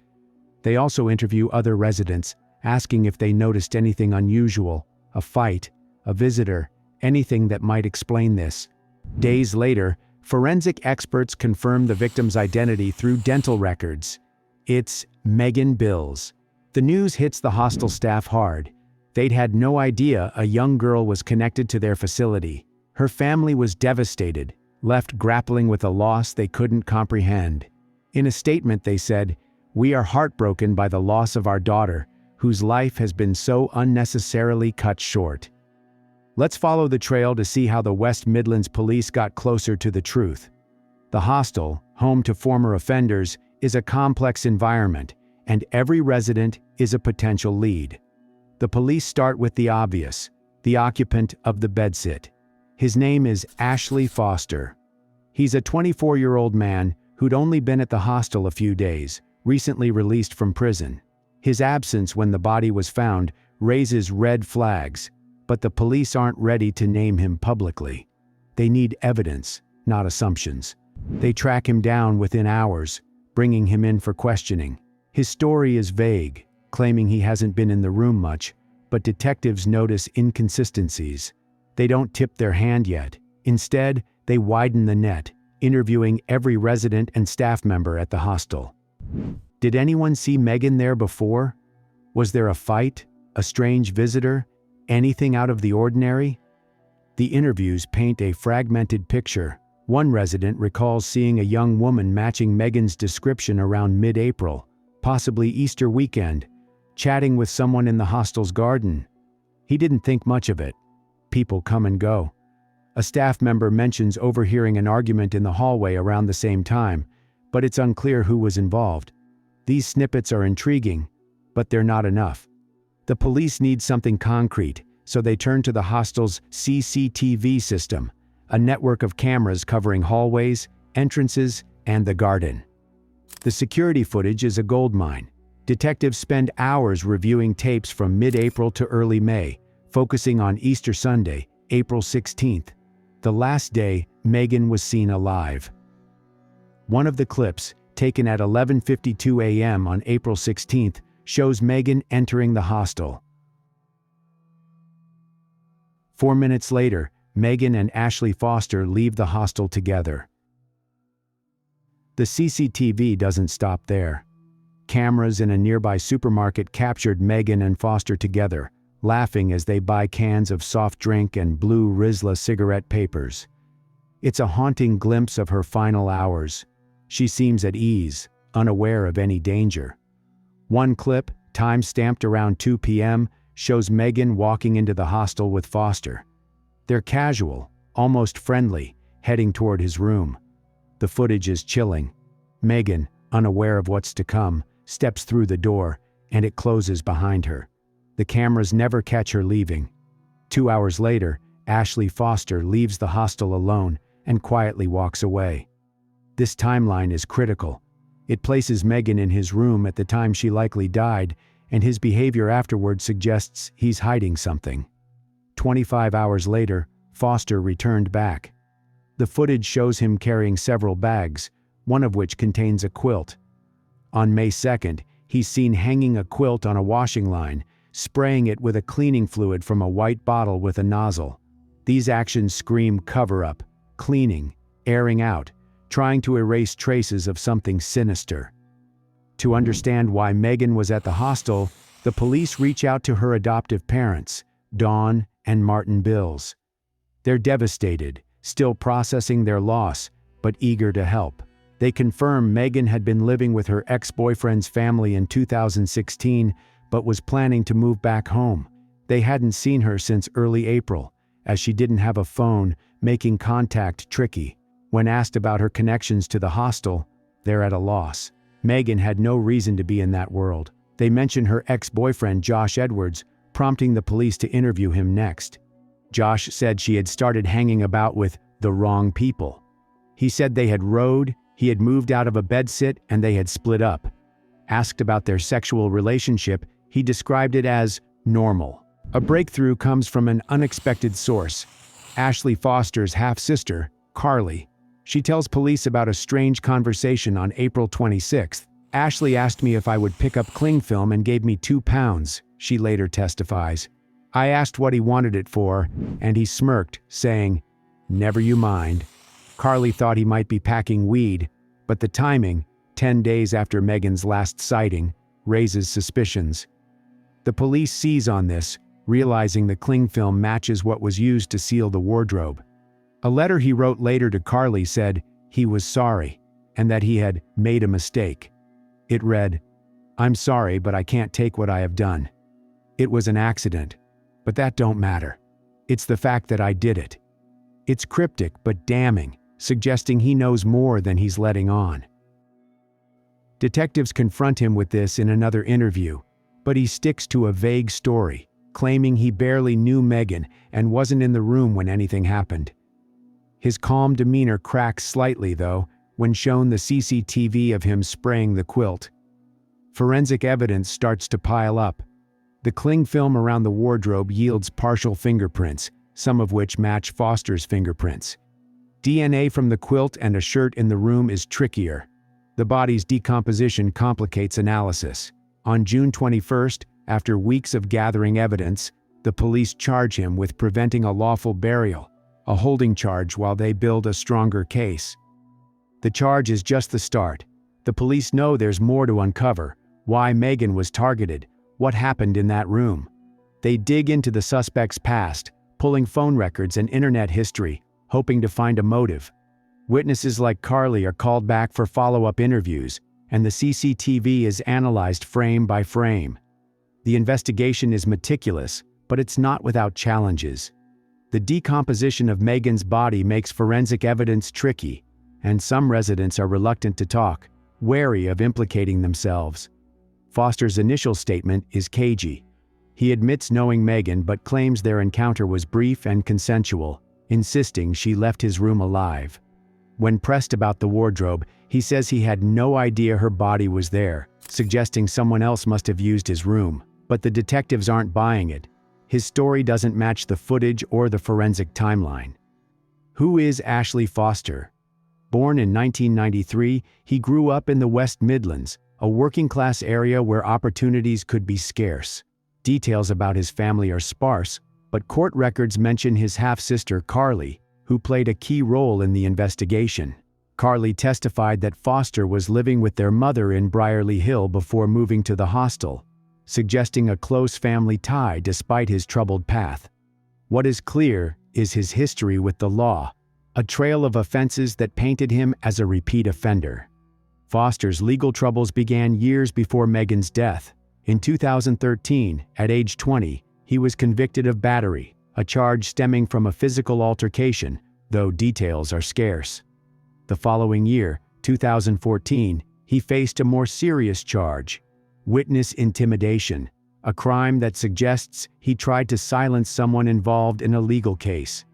They also interview other residents, asking if they noticed anything unusual, a fight, a visitor, anything that might explain this. Days later, forensic experts confirm the victim's identity through dental records. It's Megan Bills. The news hits the hostel staff hard. They'd had no idea a young girl was connected to their facility. Her family was devastated, left grappling with a loss they couldn't comprehend. In a statement they said, "We are heartbroken by the loss of our daughter, whose life has been so unnecessarily cut short." Let's follow the trail to see how the West Midlands police got closer to the truth. The hostel, home to former offenders, is a complex environment, and every resident is a potential lead. The police start with the obvious, the occupant of the bedsit. His name is Ashley Foster. He's a 24-year-old man who'd only been at the hostel a few days, recently released from prison. His absence when the body was found raises red flags, but the police aren't ready to name him publicly. They need evidence, not assumptions. They track him down within hours, bringing him in for questioning. His story is vague, claiming he hasn't been in the room much, but detectives notice inconsistencies. They don't tip their hand yet. Instead, they widen the net, interviewing every resident and staff member at the hostel. Did anyone see Megan there before? Was there a fight, a strange visitor, anything out of the ordinary? The interviews paint a fragmented picture. One resident recalls seeing a young woman matching Megan's description around mid-April, possibly Easter weekend, chatting with someone in the hostel's garden. He didn't think much of it. People come and go. A staff member mentions overhearing an argument in the hallway around the same time, but it's unclear who was involved. These snippets are intriguing, but they're not enough. The police need something concrete, so they turn to the hostel's CCTV system, a network of cameras covering hallways, entrances, and the garden. The security footage is a goldmine. Detectives spend hours reviewing tapes from mid-April to early May, focusing on Easter Sunday, April 16th, the last day Megan was seen alive. One of the clips, taken at 11:52 a.m. on April 16th, shows Megan entering the hostel. 4 minutes later, Megan and Ashley Foster leave the hostel together. The CCTV doesn't stop there. Cameras in a nearby supermarket captured Megan and Foster together, laughing as they buy cans of soft drink and blue Rizla cigarette papers. It's a haunting glimpse of her final hours, She seems at ease, unaware of any danger. One clip, time-stamped around 2 p.m., shows Megan walking into the hostel with Foster. They're casual, almost friendly, heading toward his room. The footage is chilling. Megan, unaware of what's to come, steps through the door, and it closes behind her. The cameras never catch her leaving. 2 hours later, Ashley Foster leaves the hostel alone and quietly walks away. This timeline is critical. It places Megan in his room at the time she likely died, and his behavior afterward suggests he's hiding something. 25 hours later, Foster returned back. The footage shows him carrying several bags, one of which contains a quilt. On May 2nd, he's seen hanging a quilt on a washing line, spraying it with a cleaning fluid from a white bottle with a nozzle. These actions scream cover-up, cleaning, airing out, trying to erase traces of something sinister. To understand why Megan was at the hostel, the police reach out to her adoptive parents, Dawn and Martin Bills. They're devastated, still processing their loss, but eager to help. They confirm Megan had been living with her ex-boyfriend's family in 2016, but was planning to move back home. They hadn't seen her since early April, as she didn't have a phone, making contact tricky. When asked about her connections to the hostel, they're at a loss. Megan had no reason to be in that world. They mention her ex-boyfriend Josh Edwards, prompting the police to interview him next. Josh said she had started hanging about with the wrong people. He said they had rode, he had moved out of a bedsit, and they had split up. Asked about their sexual relationship, he described it as normal. A breakthrough comes from an unexpected source. Ashley Foster's half-sister, Carly. She tells police about a strange conversation on April 26th. Ashley asked me if I would pick up cling film and gave me £2, she later testifies. I asked what he wanted it for, and he smirked, saying, "Never you mind." Carly thought he might be packing weed, but the timing, 10 days after Megan's last sighting, raises suspicions. The police seize on this, realizing the cling film matches what was used to seal the wardrobe. A letter he wrote later to Carly said he was sorry, and that he had made a mistake. It read, "I'm sorry, but I can't take what I have done. It was an accident, but that don't matter. It's the fact that I did it." It's cryptic but damning, suggesting he knows more than he's letting on. Detectives confront him with this in another interview, but he sticks to a vague story, claiming he barely knew Megan and wasn't in the room when anything happened. His calm demeanor cracks slightly, though, when shown the CCTV of him spraying the quilt. Forensic evidence starts to pile up. The cling film around the wardrobe yields partial fingerprints, some of which match Foster's fingerprints. DNA from the quilt and a shirt in the room is trickier. The body's decomposition complicates analysis. On June 21st, after weeks of gathering evidence, the police charge him with preventing a lawful burial, a holding charge while they build a stronger case. The charge is just the start. The police know there's more to uncover: why Megan was targeted, what happened in that room. They dig into the suspect's past, pulling phone records and internet history, hoping to find a motive. Witnesses like Carly are called back for follow-up interviews, and the CCTV is analyzed frame by frame. The investigation is meticulous, but it's not without challenges. The decomposition of Megan's body makes forensic evidence tricky, and some residents are reluctant to talk, wary of implicating themselves. Foster's initial statement is cagey. He admits knowing Megan but claims their encounter was brief and consensual, insisting she left his room alive. When pressed about the wardrobe, he says he had no idea her body was there, suggesting someone else must have used his room. But the detectives aren't buying it. His story doesn't match the footage or the forensic timeline. Who is Ashley Foster? Born in 1993, he grew up in the West Midlands, a working-class area where opportunities could be scarce. Details about his family are sparse, but court records mention his half-sister Carly, who played a key role in the investigation. Carly testified that Foster was living with their mother in Briarley Hill before moving to the hostel, suggesting a close family tie despite his troubled path. What is clear is his history with the law, a trail of offenses that painted him as a repeat offender. Foster's legal troubles began years before Megan's death. In 2013, at age 20, he was convicted of battery, a charge stemming from a physical altercation, though details are scarce. The following year, 2014, he faced a more serious charge: witness intimidation, a crime that suggests he tried to silence someone involved in a legal case.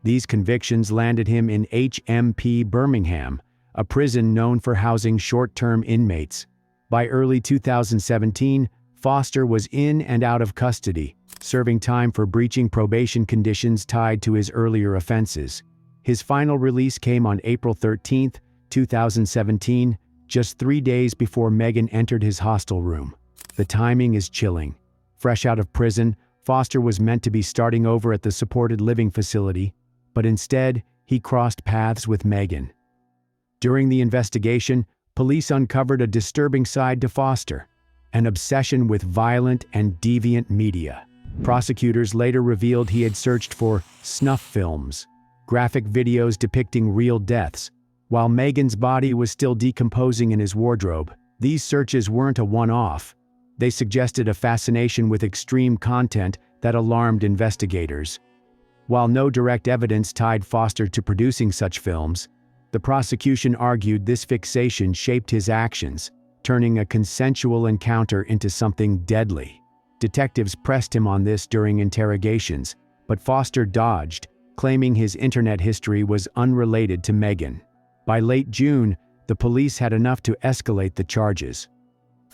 These convictions landed him in HMP Birmingham, a prison known for housing short-term inmates. By early 2017, Foster was in and out of custody, serving time for breaching probation conditions tied to his earlier offenses. His final release came on April 13, 2017, just 3 days before Megan entered his hostel room. The timing is chilling. Fresh out of prison, Foster was meant to be starting over at the supported living facility, but instead, he crossed paths with Megan. During the investigation, police uncovered a disturbing side to Foster: an obsession with violent and deviant media. Prosecutors later revealed he had searched for snuff films, graphic videos depicting real deaths. While Megan's body was still decomposing in his wardrobe, these searches weren't a one-off. They suggested a fascination with extreme content that alarmed investigators. While no direct evidence tied Foster to producing such films, the prosecution argued this fixation shaped his actions, turning a consensual encounter into something deadly. Detectives pressed him on this during interrogations, but Foster dodged, claiming his internet history was unrelated to Megan. By late June, the police had enough to escalate the charges.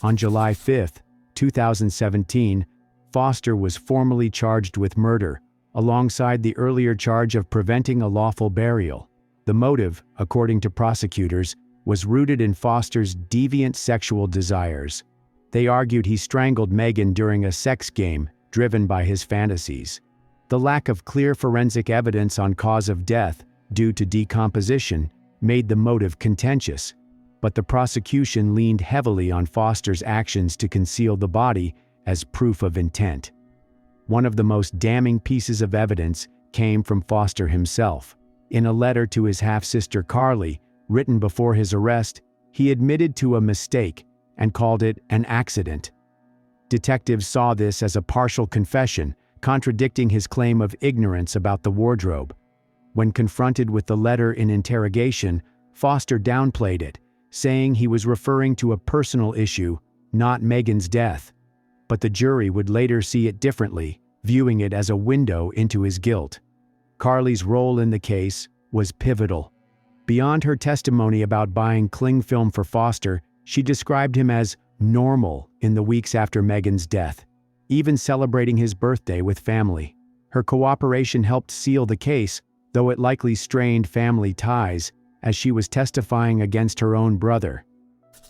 On July 5, 2017, Foster was formally charged with murder, alongside the earlier charge of preventing a lawful burial. The motive, according to prosecutors, was rooted in Foster's deviant sexual desires. They argued he strangled Megan during a sex game driven by his fantasies. The lack of clear forensic evidence on cause of death due to decomposition made the motive contentious, but the prosecution leaned heavily on Foster's actions to conceal the body as proof of intent. One of the most damning pieces of evidence came from Foster himself. In a letter to his half-sister Carly, written before his arrest, he admitted to a mistake and called it an accident. Detectives saw this as a partial confession, contradicting his claim of ignorance about the wardrobe. When confronted with the letter in interrogation, Foster downplayed it, saying he was referring to a personal issue, not Megan's death. But the jury would later see it differently, viewing it as a window into his guilt. Carly's role in the case was pivotal. Beyond her testimony about buying cling film for Foster, she described him as normal in the weeks after Megan's death, even celebrating his birthday with family. Her cooperation helped seal the case, though it likely strained family ties, as she was testifying against her own brother.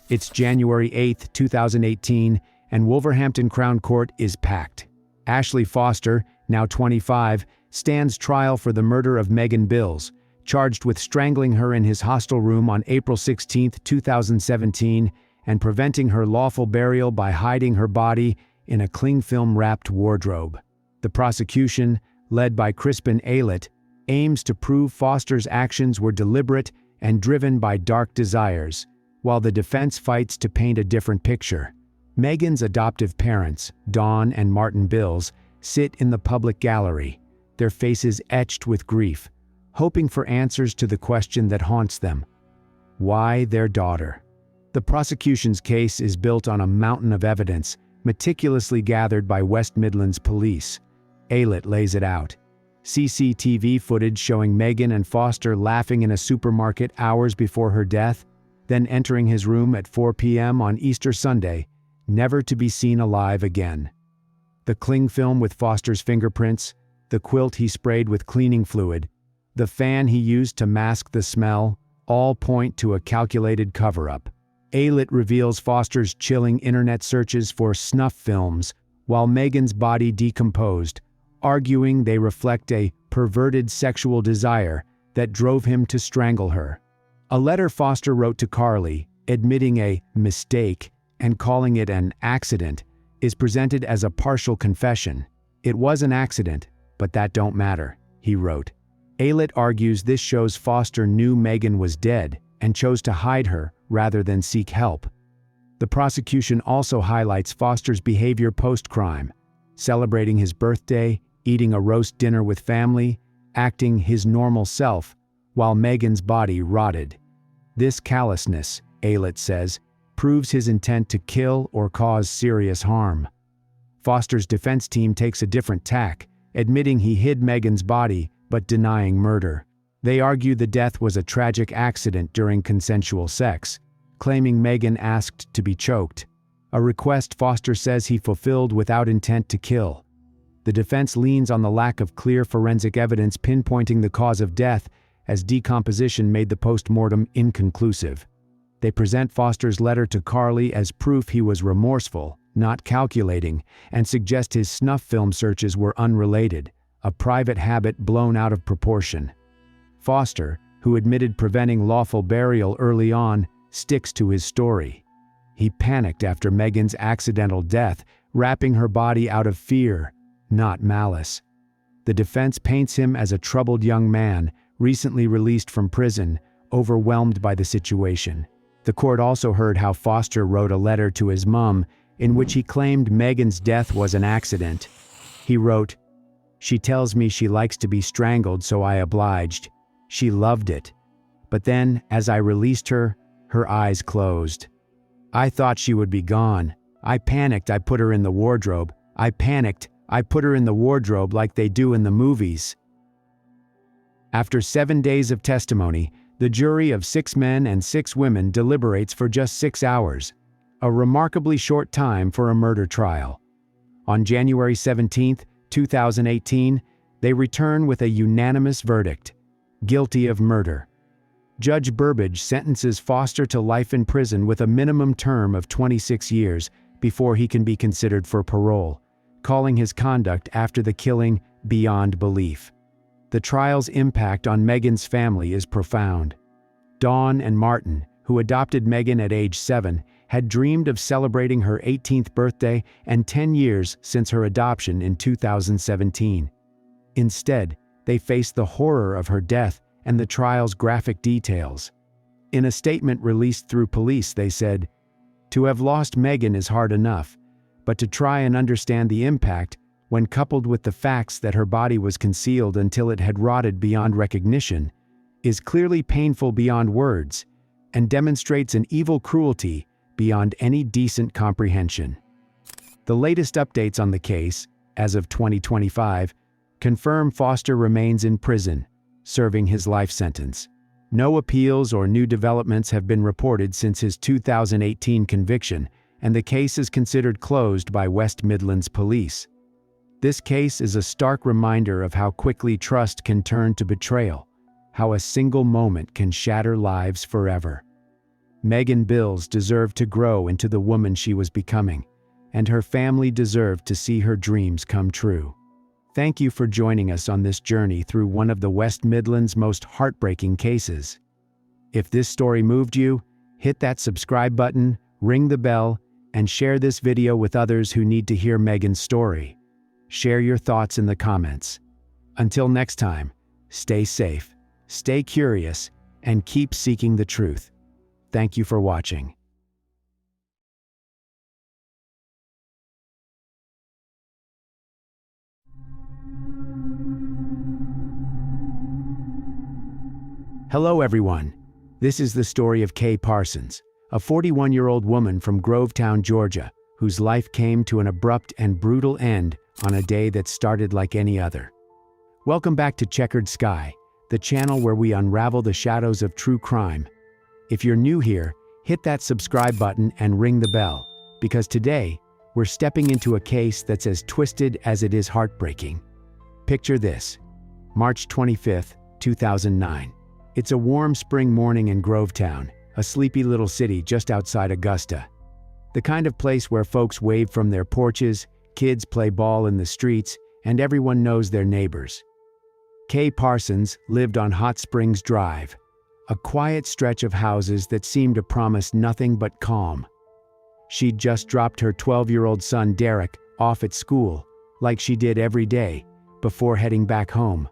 It's January 8, 2018, and Wolverhampton Crown Court is packed. Ashley Foster, now 25, stands trial for the murder of Megan Bills, charged with strangling her in his hostel room on April 16, 2017, and preventing her lawful burial by hiding her body in a cling film-wrapped wardrobe. The prosecution, led by Crispin Aylett, aims to prove Foster's actions were deliberate and driven by dark desires, while the defense fights to paint a different picture. Megan's adoptive parents, Dawn and Martin Bills, sit in the public gallery, their faces etched with grief, hoping for answers to the question that haunts them: why their daughter? The prosecution's case is built on a mountain of evidence, meticulously gathered by West Midlands police. Aylett lays it out. CCTV footage showing Megan and Foster laughing in a supermarket hours before her death, then entering his room at 4 p.m. on Easter Sunday, never to be seen alive again. The cling film with Foster's fingerprints, the quilt he sprayed with cleaning fluid, the fan he used to mask the smell, all point to a calculated cover-up. Aylett reveals Foster's chilling internet searches for snuff films while Megan's body decomposed, arguing they reflect a perverted sexual desire that drove him to strangle her. A letter Foster wrote to Carly, admitting a mistake and calling it an accident, is presented as a partial confession. "It was an accident, but that don't matter," he wrote. Aylett argues this shows Foster knew Megan was dead and chose to hide her rather than seek help. The prosecution also highlights Foster's behavior post-crime, celebrating his birthday, eating a roast dinner with family, acting his normal self, while Megan's body rotted. This callousness, Aylett says, proves his intent to kill or cause serious harm. Foster's defense team takes a different tack, admitting he hid Megan's body but denying murder. They argue the death was a tragic accident during consensual sex, claiming Megan asked to be choked, a request Foster says he fulfilled without intent to kill. The defense leans on the lack of clear forensic evidence pinpointing the cause of death, as decomposition made the post-mortem inconclusive. They present Foster's letter to Carly as proof he was remorseful, not calculating, and suggest his snuff film searches were unrelated, a private habit blown out of proportion. Foster, who admitted preventing lawful burial early on, sticks to his story. He panicked after Megan's accidental death, wrapping her body out of fear, not malice. The defense paints him as a troubled young man, recently released from prison, overwhelmed by the situation. The court also heard how Foster wrote a letter to his mom in which he claimed Megan's death was an accident. He wrote, "She tells me she likes to be strangled, so I obliged. She loved it. But then, as I released her, her eyes closed. I thought she would be gone. I panicked, I put her in the wardrobe. I panicked, I put her in the wardrobe like they do in the movies." After 7 days of testimony, the jury of 6 men and 6 women deliberates for just 6 hours, a remarkably short time for a murder trial. On January 17, 2018, they return with a unanimous verdict: guilty of murder. Judge Burbage sentences Foster to life in prison with a minimum term of 26 years before he can be considered for parole, calling his conduct after the killing beyond belief. The trial's impact on Megan's family is profound. Dawn and Martin, who adopted Megan at age 7, had dreamed of celebrating her 18th birthday and 10 years since her adoption in 2017. Instead, they faced the horror of her death and the trial's graphic details. In a statement released through police, they said, "To have lost Megan is hard enough, but to try and understand the impact, when coupled with the facts that her body was concealed until it had rotted beyond recognition, is clearly painful beyond words and demonstrates an evil cruelty beyond any decent comprehension." The latest updates on the case, as of 2025, confirm Foster remains in prison, serving his life sentence. No appeals or new developments have been reported since his 2018 conviction, and the case is considered closed by West Midlands Police. This case is a stark reminder of how quickly trust can turn to betrayal, how a single moment can shatter lives forever. Megan Bills deserved to grow into the woman she was becoming, and her family deserved to see her dreams come true. Thank you for joining us on this journey through one of the West Midlands' most heartbreaking cases. If this story moved you, hit that subscribe button, ring the bell, and share this video with others who need to hear Megan's story. Share your thoughts in the comments. Until next time, stay safe, stay curious, and keep seeking the truth. Thank you for watching. Hello everyone. This is the story of Kay Parsons, a 41-year-old woman from Grovetown, Georgia, whose life came to an abrupt and brutal end on a day that started like any other. Welcome back to Checkered Sky, the channel where we unravel the shadows of true crime. If you're new here, hit that subscribe button and ring the bell, because today, we're stepping into a case that's as twisted as it is heartbreaking. Picture this: March 25, 2009. It's a warm spring morning in Grovetown, a sleepy little city just outside Augusta. The kind of place where folks wave from their porches, kids play ball in the streets, and everyone knows their neighbors. Kay Parsons lived on Hot Springs Drive, a quiet stretch of houses that seemed to promise nothing but calm. She'd just dropped her 12-year-old son Derek off at school, like she did every day, before heading back home.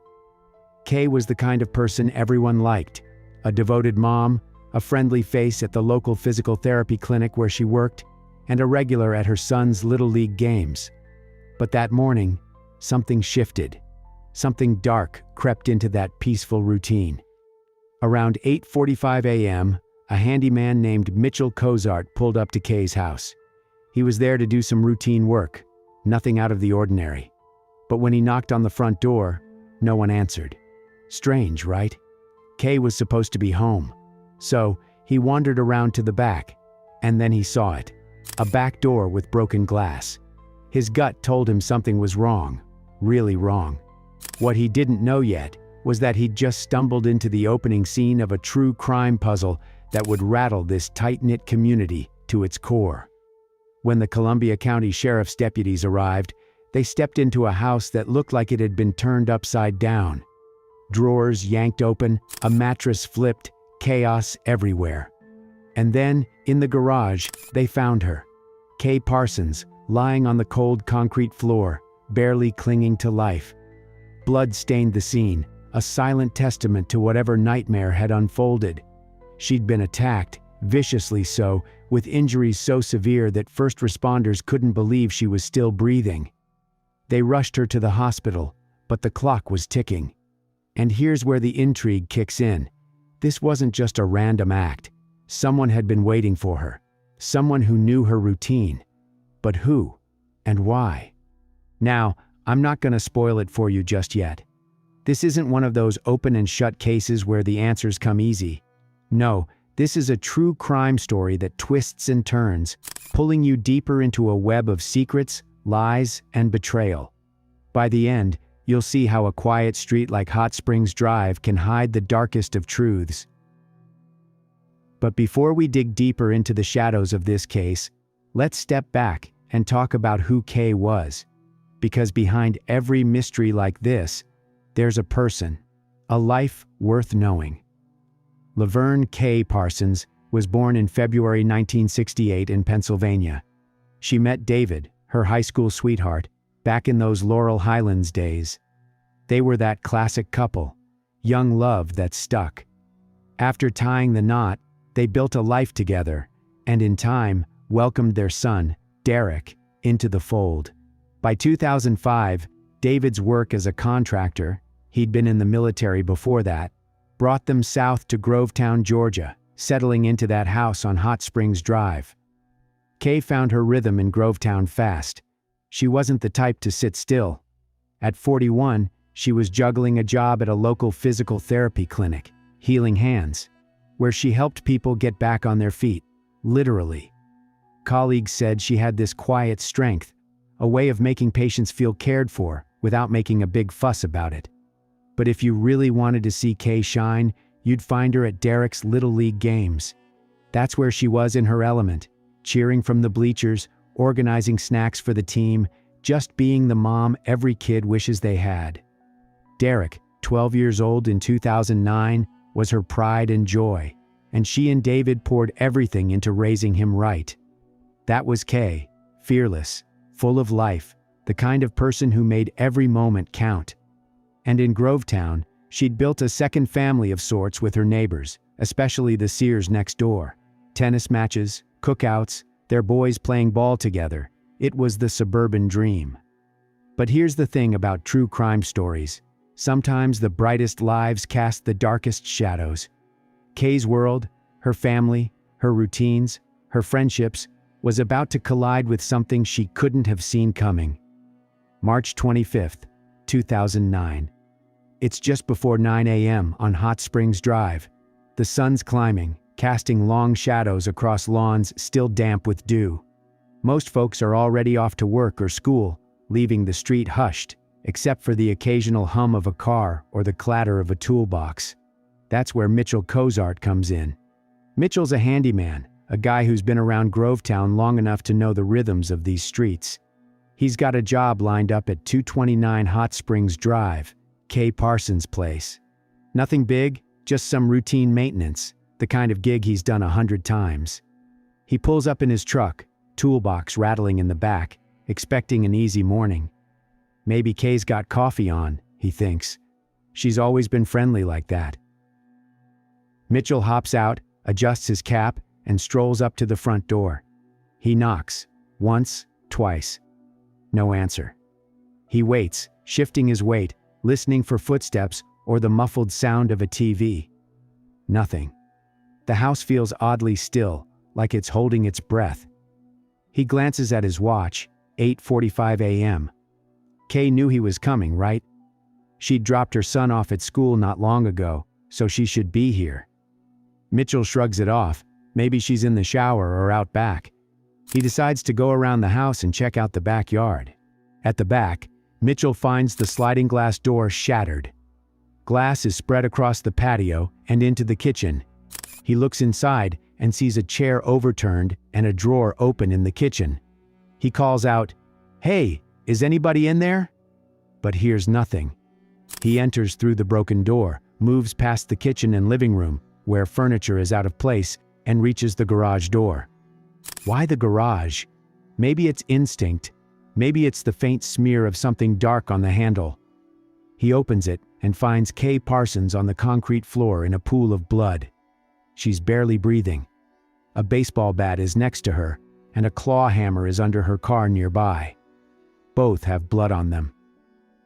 Kay was the kind of person everyone liked, a devoted mom, a friendly face at the local physical therapy clinic where she worked, and a regular at her son's Little League games. But that morning, something shifted. Something dark crept into that peaceful routine. Around 8:45 a.m., a handyman named Mitchell Cozart pulled up to Kay's house. He was there to do some routine work, nothing out of the ordinary. But when he knocked on the front door, no one answered. Strange, right? Kay was supposed to be home. So, he wandered around to the back, and then he saw it. A back door with broken glass. His gut told him something was wrong, really wrong. What he didn't know yet was that he'd just stumbled into the opening scene of a true crime puzzle that would rattle this tight-knit community to its core. When the Columbia County Sheriff's deputies arrived, they stepped into a house that looked like it had been turned upside down. Drawers yanked open, a mattress flipped, chaos everywhere. And then, in the garage, they found her. Kay Parsons, lying on the cold concrete floor, barely clinging to life. Blood stained the scene, a silent testament to whatever nightmare had unfolded. She'd been attacked, viciously so, with injuries so severe that first responders couldn't believe she was still breathing. They rushed her to the hospital, but the clock was ticking. And here's where the intrigue kicks in. This wasn't just a random act. Someone had been waiting for her. Someone who knew her routine. But who? And why? Now, I'm not going to spoil it for you just yet. This isn't one of those open and shut cases where the answers come easy. No, this is a true crime story that twists and turns, pulling you deeper into a web of secrets, lies, and betrayal. By the end, you'll see how a quiet street like Hot Springs Drive can hide the darkest of truths. But before we dig deeper into the shadows of this case, let's step back and talk about who Kay was. Because behind every mystery like this, there's a person, a life worth knowing. Laverne Kay Parsons was born in February 1968 in Pennsylvania. She met David, her high school sweetheart, back in those Laurel Highlands days. They were that classic couple, young love that stuck. After tying the knot, they built a life together, and in time, welcomed their son, Derek, into the fold. By 2005, David's work as a contractor, he'd been in the military before that, brought them south to Grovetown, Georgia, settling into that house on Hot Springs Drive. Kay found her rhythm in Grovetown fast. She wasn't the type to sit still. At 41, she was juggling a job at a local physical therapy clinic, Healing Hands, where she helped people get back on their feet, literally. Colleagues said she had this quiet strength, a way of making patients feel cared for without making a big fuss about it. But if you really wanted to see Kay shine, you'd find her at Derek's Little League games. That's where she was in her element, cheering from the bleachers, organizing snacks for the team, just being the mom every kid wishes they had. Derek, 12 years old in 2009, was her pride and joy, and she and David poured everything into raising him right. That was Kay, fearless, full of life, the kind of person who made every moment count. And in Grovetown, she'd built a second family of sorts with her neighbors, especially the Sears next door. Tennis matches, cookouts, their boys playing ball together. It was the suburban dream. But here's the thing about true crime stories. Sometimes the brightest lives cast the darkest shadows. Kay's world, her family, her routines, her friendships, was about to collide with something she couldn't have seen coming. March 25th, 2009. It's just before 9 a.m. on Hot Springs Drive. The sun's climbing, casting long shadows across lawns still damp with dew. Most folks are already off to work or school, leaving the street hushed, except for the occasional hum of a car or the clatter of a toolbox. That's where Mitchell Cozart comes in. Mitchell's a handyman, a guy who's been around Grovetown long enough to know the rhythms of these streets. He's got a job lined up at 229 Hot Springs Drive, Kay Parsons' place. Nothing big, just some routine maintenance, the kind of gig he's done 100 times. He pulls up in his truck, toolbox rattling in the back, expecting an easy morning. Maybe Kay's got coffee on, he thinks. She's always been friendly like that. Mitchell hops out, adjusts his cap, and strolls up to the front door. He knocks. Once, twice. No answer. He waits, shifting his weight, listening for footsteps or the muffled sound of a TV. Nothing. The house feels oddly still, like it's holding its breath. He glances at his watch, 8:45 a.m. Kay knew he was coming, right? She'd dropped her son off at school not long ago, so she should be here. Mitchell shrugs it off. Maybe she's in the shower or out back. He decides to go around the house and check out the backyard. At the back, Mitchell finds the sliding glass door shattered. Glass is spread across the patio and into the kitchen. He looks inside and sees a chair overturned and a drawer open in the kitchen. He calls out, "Hey, is anybody in there?" But hears nothing. He enters through the broken door, moves past the kitchen and living room, where furniture is out of place, and reaches the garage door. Why the garage? Maybe it's instinct. Maybe it's the faint smear of something dark on the handle. He opens it and finds Kay Parsons on the concrete floor in a pool of blood. She's barely breathing. A baseball bat is next to her, and a claw hammer is under her car nearby. Both have blood on them.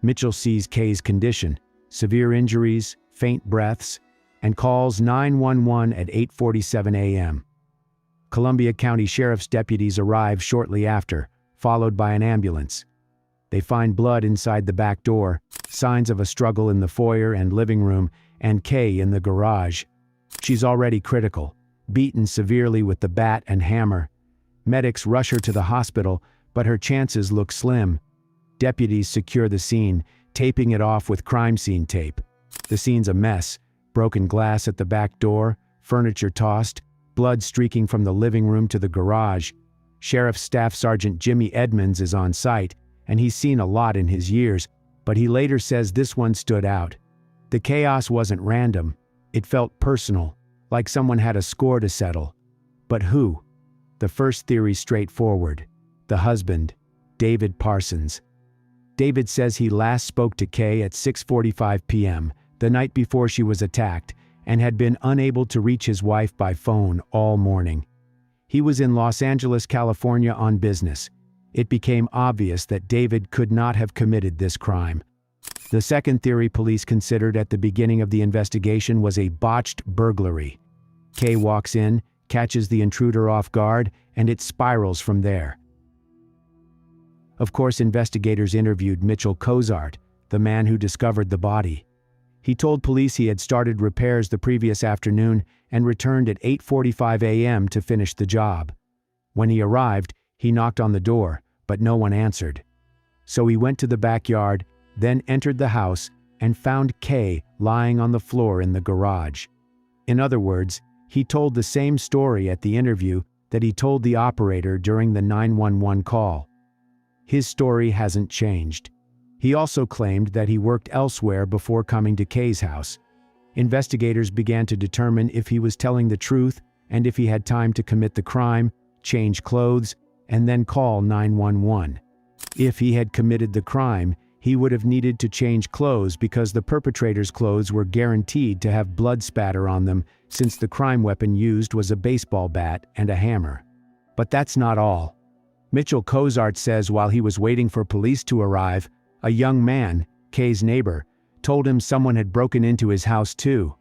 Mitchell sees Kay's condition, severe injuries, faint breaths, and calls 911 at 8:47 a.m. Columbia County Sheriff's deputies arrive shortly after, followed by an ambulance. They find blood inside the back door, signs of a struggle in the foyer and living room, and Kay in the garage. She's already critical, beaten severely with the bat and hammer. Medics rush her to the hospital, but her chances look slim. Deputies secure the scene, taping it off with crime scene tape. The scene's a mess. Broken glass at the back door, furniture tossed, blood streaking from the living room to the garage. Sheriff Staff Sergeant Jimmy Edmonds is on site, and he's seen a lot in his years, but he later says this one stood out. The chaos wasn't random. It felt personal, like someone had a score to settle. But who? The first theory's straightforward. The husband, David Parsons. David says he last spoke to Kay at 6:45 p.m., the night before she was attacked, and had been unable to reach his wife by phone all morning. He was in Los Angeles, California on business. It became obvious that David could not have committed this crime. The second theory police considered at the beginning of the investigation was a botched burglary. Kay walks in, catches the intruder off guard, and it spirals from there. Of course, investigators interviewed Mitchell Cozart, the man who discovered the body. He told police he had started repairs the previous afternoon and returned at 8:45 a.m. to finish the job. When he arrived, he knocked on the door, but no one answered. So he went to the backyard, then entered the house, and found Kay lying on the floor in the garage. In other words, he told the same story at the interview that he told the operator during the 911 call. His story hasn't changed. He also claimed that he worked elsewhere before coming to Kay's house. Investigators began to determine if he was telling the truth and if he had time to commit the crime, change clothes, and then call 911. If he had committed the crime, he would have needed to change clothes because the perpetrator's clothes were guaranteed to have blood spatter on them since the crime weapon used was a baseball bat and a hammer. But that's not all. Mitchell Cozart says while he was waiting for police to arrive, a young man, Kay's neighbor, told him someone had broken into his house too.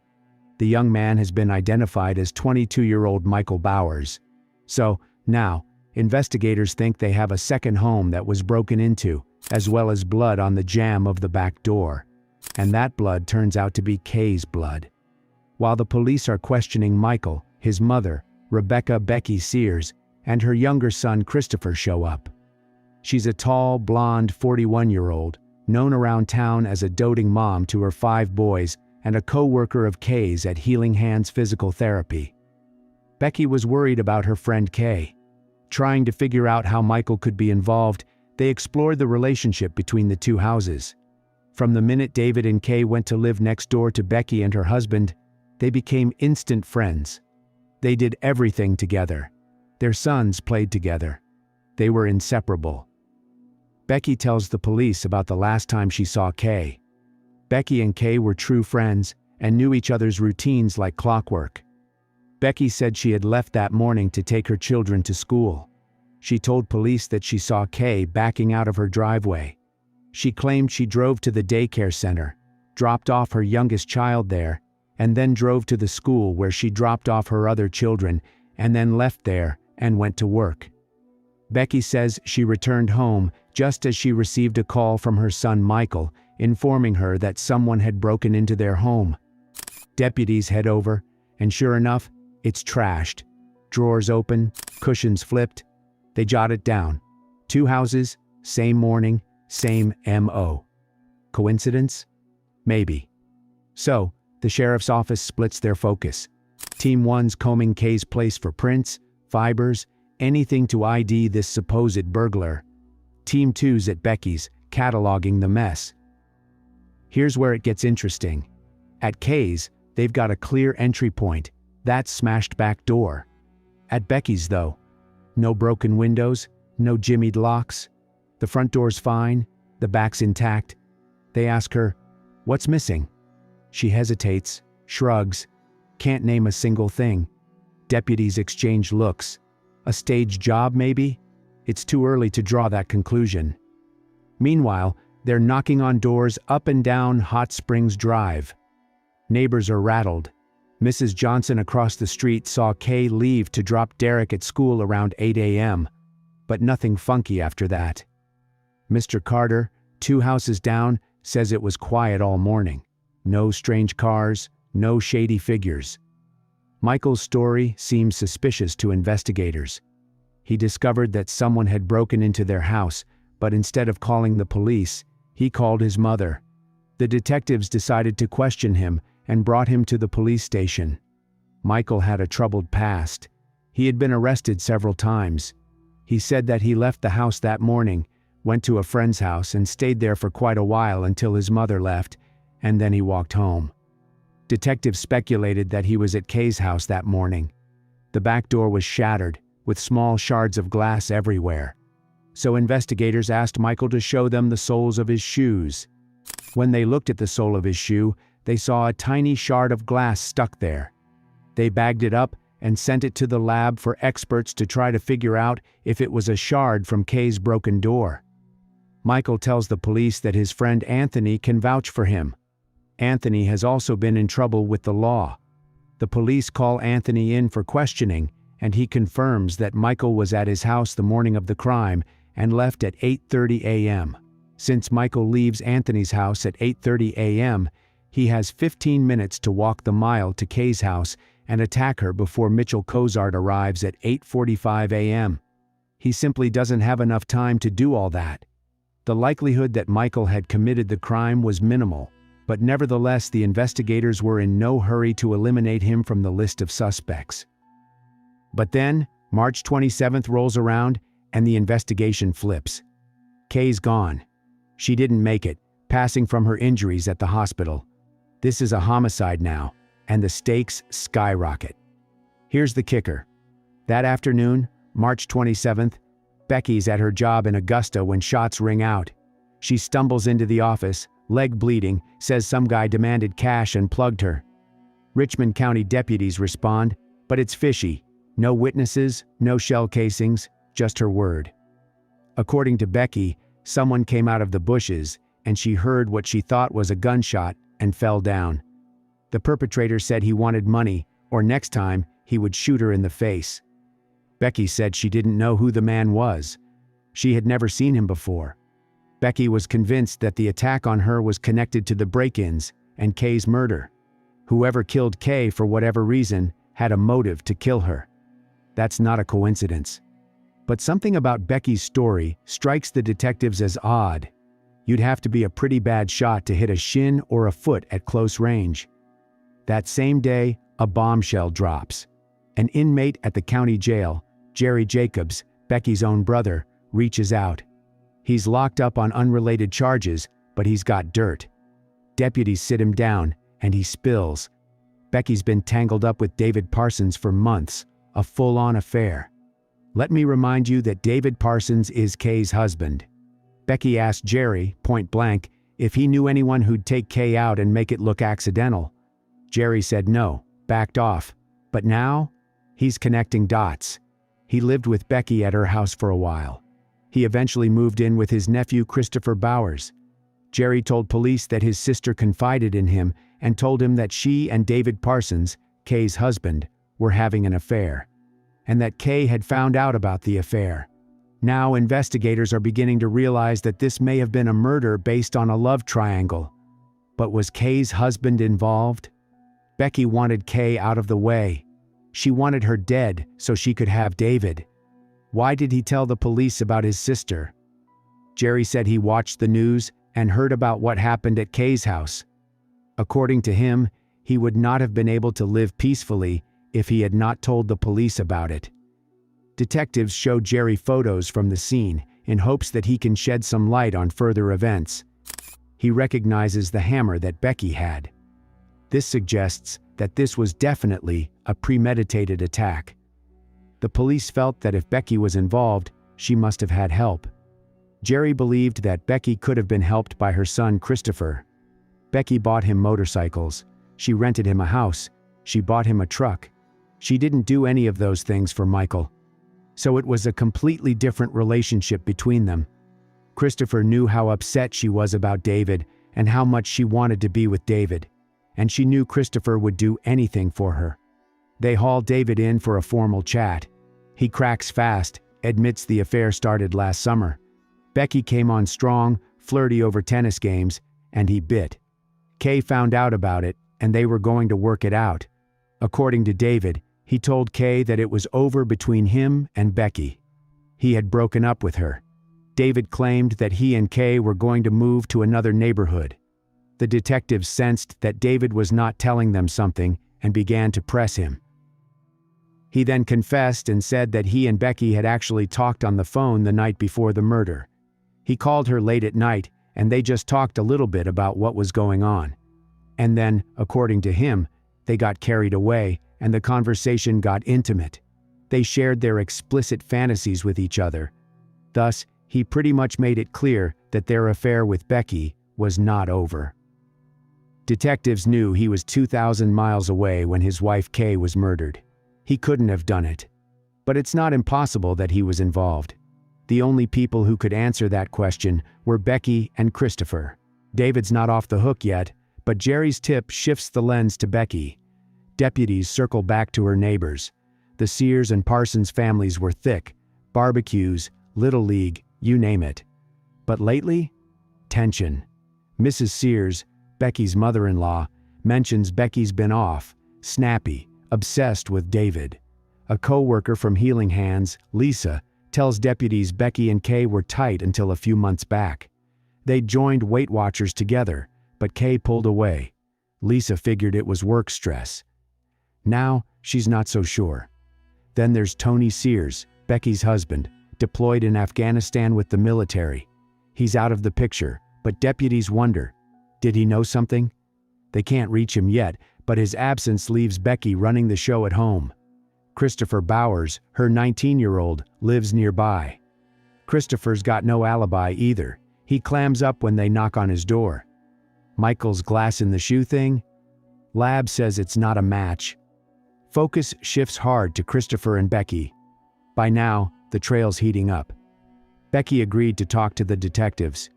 The young man has been identified as 22-year-old Michael Bowers. So, now, investigators think they have a second home that was broken into, as well as blood on the jamb of the back door. And that blood turns out to be Kay's blood. While the police are questioning Michael, his mother, Rebecca "Becky" Sears, and her younger son Christopher show up. She's a tall, blonde 41-year-old, known around town as a doting mom to her 5 boys and a co-worker of Kay's at Healing Hands Physical Therapy. Becky was worried about her friend Kay. Trying to figure out how Michael could be involved, they explored the relationship between the two houses. From the minute David and Kay went to live next door to Becky and her husband, they became instant friends. They did everything together. Their sons played together. They were inseparable. Becky tells the police about the last time she saw Kay. Becky and Kay were true friends and knew each other's routines like clockwork. Becky said she had left that morning to take her children to school. She told police that she saw Kay backing out of her driveway. She claimed she drove to the daycare center, dropped off her youngest child there, and then drove to the school where she dropped off her other children and then left there and went to work. Becky says she returned home just as she received a call from her son Michael informing her that someone had broken into their home. Deputies head over, and sure enough, it's trashed. Drawers open, cushions flipped. They jot it down. 2 houses, same morning, same MO. Coincidence? Maybe. So, the sheriff's office splits their focus. Team 1's combing Kay's place for prints, fibers, anything to ID this supposed burglar. Team 2's at Becky's, cataloging the mess. Here's where it gets interesting. At Kay's, they've got a clear entry point, that smashed back door. At Becky's, though, no broken windows, no jimmied locks. The front door's fine, the back's intact. They ask her, "What's missing?" She hesitates, shrugs, can't name a single thing. Deputies exchange looks. A stage job, maybe? It's too early to draw that conclusion. Meanwhile, they're knocking on doors up and down Hot Springs Drive. Neighbors are rattled. Mrs. Johnson across the street saw Kay leave to drop Derek at school around 8 a.m., but nothing funky after that. Mr. Carter, 2 houses down, says it was quiet all morning. No strange cars, no shady figures. Michael's story seems suspicious to investigators. He discovered that someone had broken into their house, but instead of calling the police, he called his mother. The detectives decided to question him and brought him to the police station. Michael had a troubled past. He had been arrested several times. He said that he left the house that morning, went to a friend's house and stayed there for quite a while until his mother left, and then he walked home. Detectives speculated that he was at Kay's house that morning. The back door was shattered, with small shards of glass everywhere. So investigators asked Michael to show them the soles of his shoes. When they looked at the sole of his shoe, they saw a tiny shard of glass stuck there. They bagged it up and sent it to the lab for experts to try to figure out if it was a shard from Kay's broken door. Michael tells the police that his friend Anthony can vouch for him. Anthony has also been in trouble with the law. The police call Anthony in for questioning, and he confirms that Michael was at his house the morning of the crime and left at 8:30 a.m. Since Michael leaves Anthony's house at 8:30 a.m., he has 15 minutes to walk the mile to Kay's house and attack her before Mitchell Cozart arrives at 8:45 a.m. He simply doesn't have enough time to do all that. The likelihood that Michael had committed the crime was minimal, but nevertheless the investigators were in no hurry to eliminate him from the list of suspects. But then, March 27th rolls around and the investigation flips. Kay's gone. She didn't make it, passing from her injuries at the hospital. This is a homicide now, and the stakes skyrocket. Here's the kicker. That afternoon, March 27th, Becky's at her job in Augusta when shots ring out. She stumbles into the office, leg bleeding, says some guy demanded cash and plugged her. Richmond County deputies respond, but it's fishy. No witnesses, no shell casings, just her word. According to Becky, someone came out of the bushes and she heard what she thought was a gunshot and fell down. The perpetrator said he wanted money, or next time he would shoot her in the face. Becky said she didn't know who the man was. She had never seen him before. Becky was convinced that the attack on her was connected to the break-ins and Kay's murder. Whoever killed Kay for whatever reason had a motive to kill her. That's not a coincidence. But something about Becky's story strikes the detectives as odd. You'd have to be a pretty bad shot to hit a shin or a foot at close range. That same day, a bombshell drops. An inmate at the county jail, Jerry Jacobs, Becky's own brother, reaches out. He's locked up on unrelated charges, but he's got dirt. Deputies sit him down, and he spills. Becky's been tangled up with David Parsons for months, a full-on affair. Let me remind you that David Parsons is Kay's husband. Becky asked Jerry, point blank, if he knew anyone who'd take Kay out and make it look accidental. Jerry said no, backed off. But now, He's connecting dots. He lived with Becky at her house for a while. He eventually moved in with his nephew Christopher Bowers. Jerry told police that his sister confided in him and told him that she and David Parsons, Kay's husband, were having an affair, and that Kay had found out about the affair. Now investigators are beginning to realize that this may have been a murder based on a love triangle. But was Kay's husband involved? Becky wanted Kay out of the way. She wanted her dead so she could have David. Why did he tell the police about his sister? Jerry said he watched the news and heard about what happened at Kay's house. According to him, he would not have been able to live peacefully if he had not told the police about it. Detectives show Jerry photos from the scene in hopes that he can shed some light on further events. He recognizes the hammer that Becky had. This suggests that this was definitely a premeditated attack. The police felt that if Becky was involved, she must have had help. Jerry believed that Becky could have been helped by her son Christopher. Becky bought him motorcycles. She rented him a house. She bought him a truck. She didn't do any of those things for Michael. So it was a completely different relationship between them. Christopher knew how upset she was about David and how much she wanted to be with David, and she knew Christopher would do anything for her. They haul David in for a formal chat. He cracks fast, admits the affair started last summer. Becky came on strong, flirty over tennis games, and he bit. Kay found out about it, and they were going to work it out. According to David, he told Kay that it was over between him and Becky. He had broken up with her. David claimed that he and Kay were going to move to another neighborhood. The detectives sensed that David was not telling them something and began to press him. He then confessed and said that he and Becky had actually talked on the phone the night before the murder. He called her late at night, and they just talked a little bit about what was going on. And then, according to him, they got carried away, and the conversation got intimate. They shared their explicit fantasies with each other. Thus, he pretty much made it clear that their affair with Becky was not over. Detectives knew he was 2,000 miles away when his wife Kay was murdered. He couldn't have done it. But it's not impossible that he was involved. The only people who could answer that question were Becky and Christopher. David's not off the hook yet, but Jerry's tip shifts the lens to Becky. Deputies circle back to her neighbors. The Sears and Parsons families were thick. Barbecues, Little League, you name it. But lately, tension. Mrs. Sears, Becky's mother-in-law, mentions Becky's been off, snappy, obsessed with David. A co-worker from Healing Hands, Lisa, tells deputies Becky and Kay were tight until a few months back. They'd joined Weight Watchers together, but Kay pulled away. Lisa figured it was work stress. Now, she's not so sure. Then there's Tony Sears, Becky's husband, deployed in Afghanistan with the military. He's out of the picture, but deputies wonder, did he know something? They can't reach him yet, but his absence leaves Becky running the show at home. Christopher Bowers, her 19-year-old, lives nearby. Christopher's got no alibi either. He clams up when they knock on his door. Michael's glass in the shoe thing? Lab says it's not a match. Focus shifts hard to Christopher and Becky. By now, the trail's heating up. Becky agreed to talk to the detectives.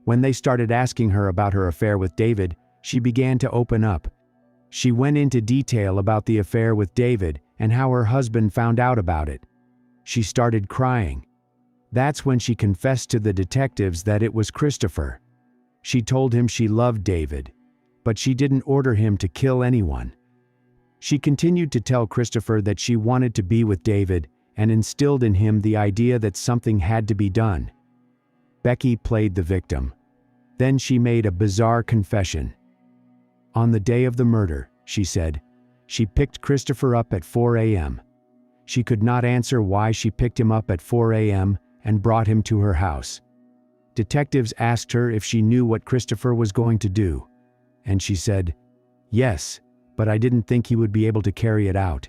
When they started asking her about her affair with David, she began to open up. She went into detail about the affair with David and how her husband found out about it. She started crying. That's when she confessed to the detectives that it was Christopher. She told him she loved David, but she didn't order him to kill anyone. She continued to tell Christopher that she wanted to be with David and instilled in him the idea that something had to be done. Becky played the victim. Then she made a bizarre confession. On the day of the murder, she said, she picked Christopher up at 4 a.m. She could not answer why she picked him up at 4 a.m. and brought him to her house. Detectives asked her if she knew what Christopher was going to do, and she said, yes, but I didn't think he would be able to carry it out.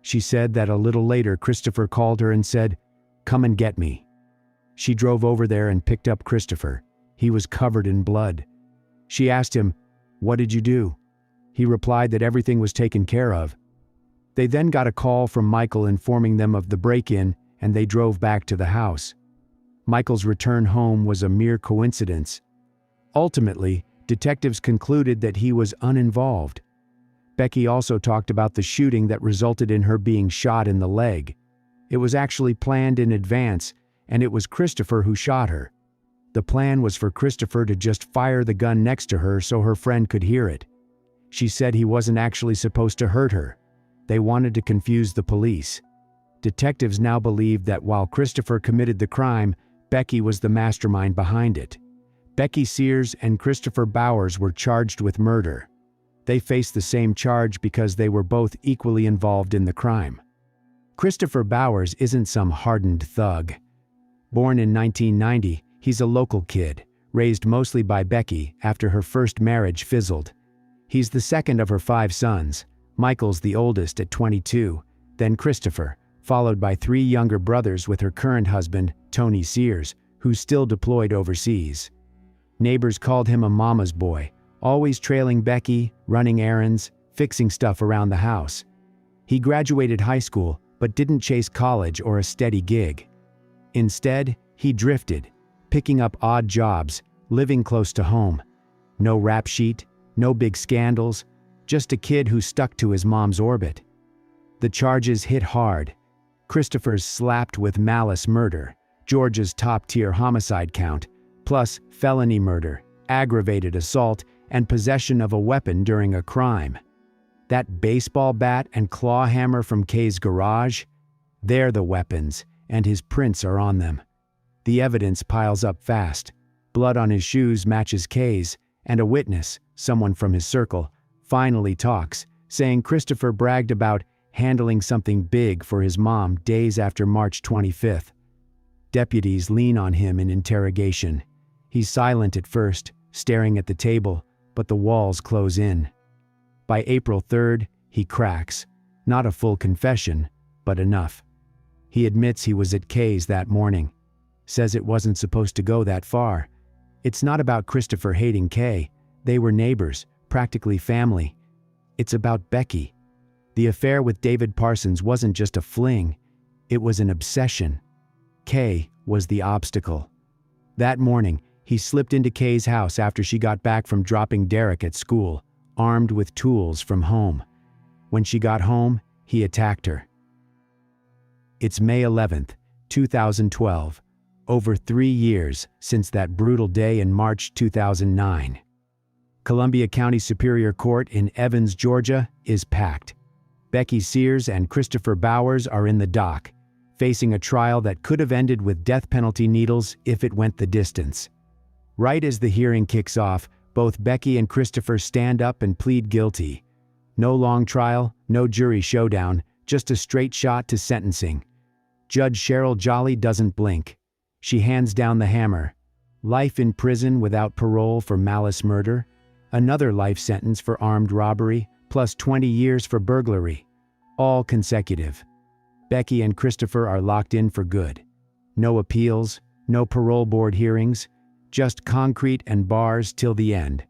She said that a little later Christopher called her and said, come and get me. She drove over there and picked up Christopher. He was covered in blood. She asked him, what did you do? He replied that everything was taken care of. They then got a call from Michael informing them of the break-in, and they drove back to the house. Michael's return home was a mere coincidence. Ultimately, detectives concluded that he was uninvolved. Becky also talked about the shooting that resulted in her being shot in the leg. It was actually planned in advance, and it was Christopher who shot her. The plan was for Christopher to just fire the gun next to her so her friend could hear it. She said he wasn't actually supposed to hurt her. They wanted to confuse the police. Detectives now believe that while Christopher committed the crime, Becky was the mastermind behind it. Becky Sears and Christopher Bowers were charged with murder. They faced the same charge because they were both equally involved in the crime. Christopher Bowers isn't some hardened thug. Born in 1990, he's a local kid, raised mostly by Becky after her first marriage fizzled. He's the second of her 5 sons. Michael's the oldest at 22, then Christopher, followed by 3 younger brothers with her current husband, Tony Sears, who's still deployed overseas. Neighbors called him a mama's boy, always trailing Becky, running errands, fixing stuff around the house. He graduated high school, but didn't chase college or a steady gig. Instead, he drifted, picking up odd jobs, living close to home. No rap sheet, no big scandals, just a kid who stuck to his mom's orbit. The charges hit hard. Christopher's slapped with malice murder, George's top-tier homicide count, plus felony murder, aggravated assault, and possession of a weapon during a crime. That baseball bat and claw hammer from Kay's garage? They're the weapons, and his prints are on them. The evidence piles up fast. Blood on his shoes matches Kay's, and a witness, someone from his circle, finally talks, saying Christopher bragged about handling something big for his mom days after March 25th. Deputies lean on him in interrogation. He's silent at first, staring at the table, but the walls close in. By April 3rd, he cracks. Not a full confession, but enough. He admits he was at Kay's that morning. Says it wasn't supposed to go that far. It's not about Christopher hating Kay. They were neighbors, practically family. It's about Becky. The affair with David Parsons wasn't just a fling. It was an obsession. Kay was the obstacle. That morning, he slipped into Kay's house after she got back from dropping Derek at school, armed with tools from home. When she got home, he attacked her. It's May 11th, 2012, over 3 years since that brutal day in March 2009. Columbia County Superior Court in Evans, Georgia, is packed. Becky Sears and Christopher Bowers are in the dock, facing a trial that could have ended with death penalty needles if it went the distance. Right as the hearing kicks off, both Becky and Christopher stand up and plead guilty. No long trial, no jury showdown, just a straight shot to sentencing. Judge Cheryl Jolly doesn't blink. She hands down the hammer. Life in prison without parole for malice murder, another life sentence for armed robbery, plus 20 years for burglary. All consecutive. Becky and Christopher are locked in for good. No appeals, no parole board hearings, just concrete and bars till the end.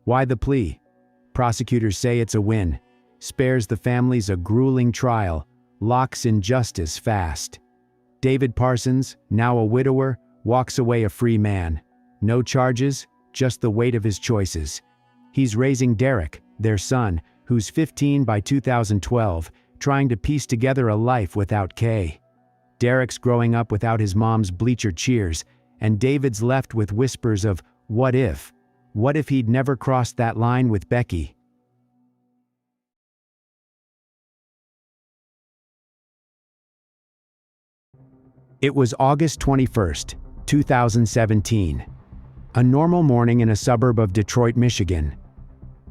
Why the plea? Prosecutors say it's a win. Spares the families a grueling trial, locks in justice fast. David Parsons, now a widower, walks away a free man. No charges, just the weight of his choices. He's raising Derek, their son, who's 15 by 2012, trying to piece together a life without Kay. Derek's growing up without his mom's bleacher cheers, and David's left with whispers of, what if? What if he'd never crossed that line with Becky? It was August 21st, 2017. A normal morning in a suburb of Detroit, Michigan.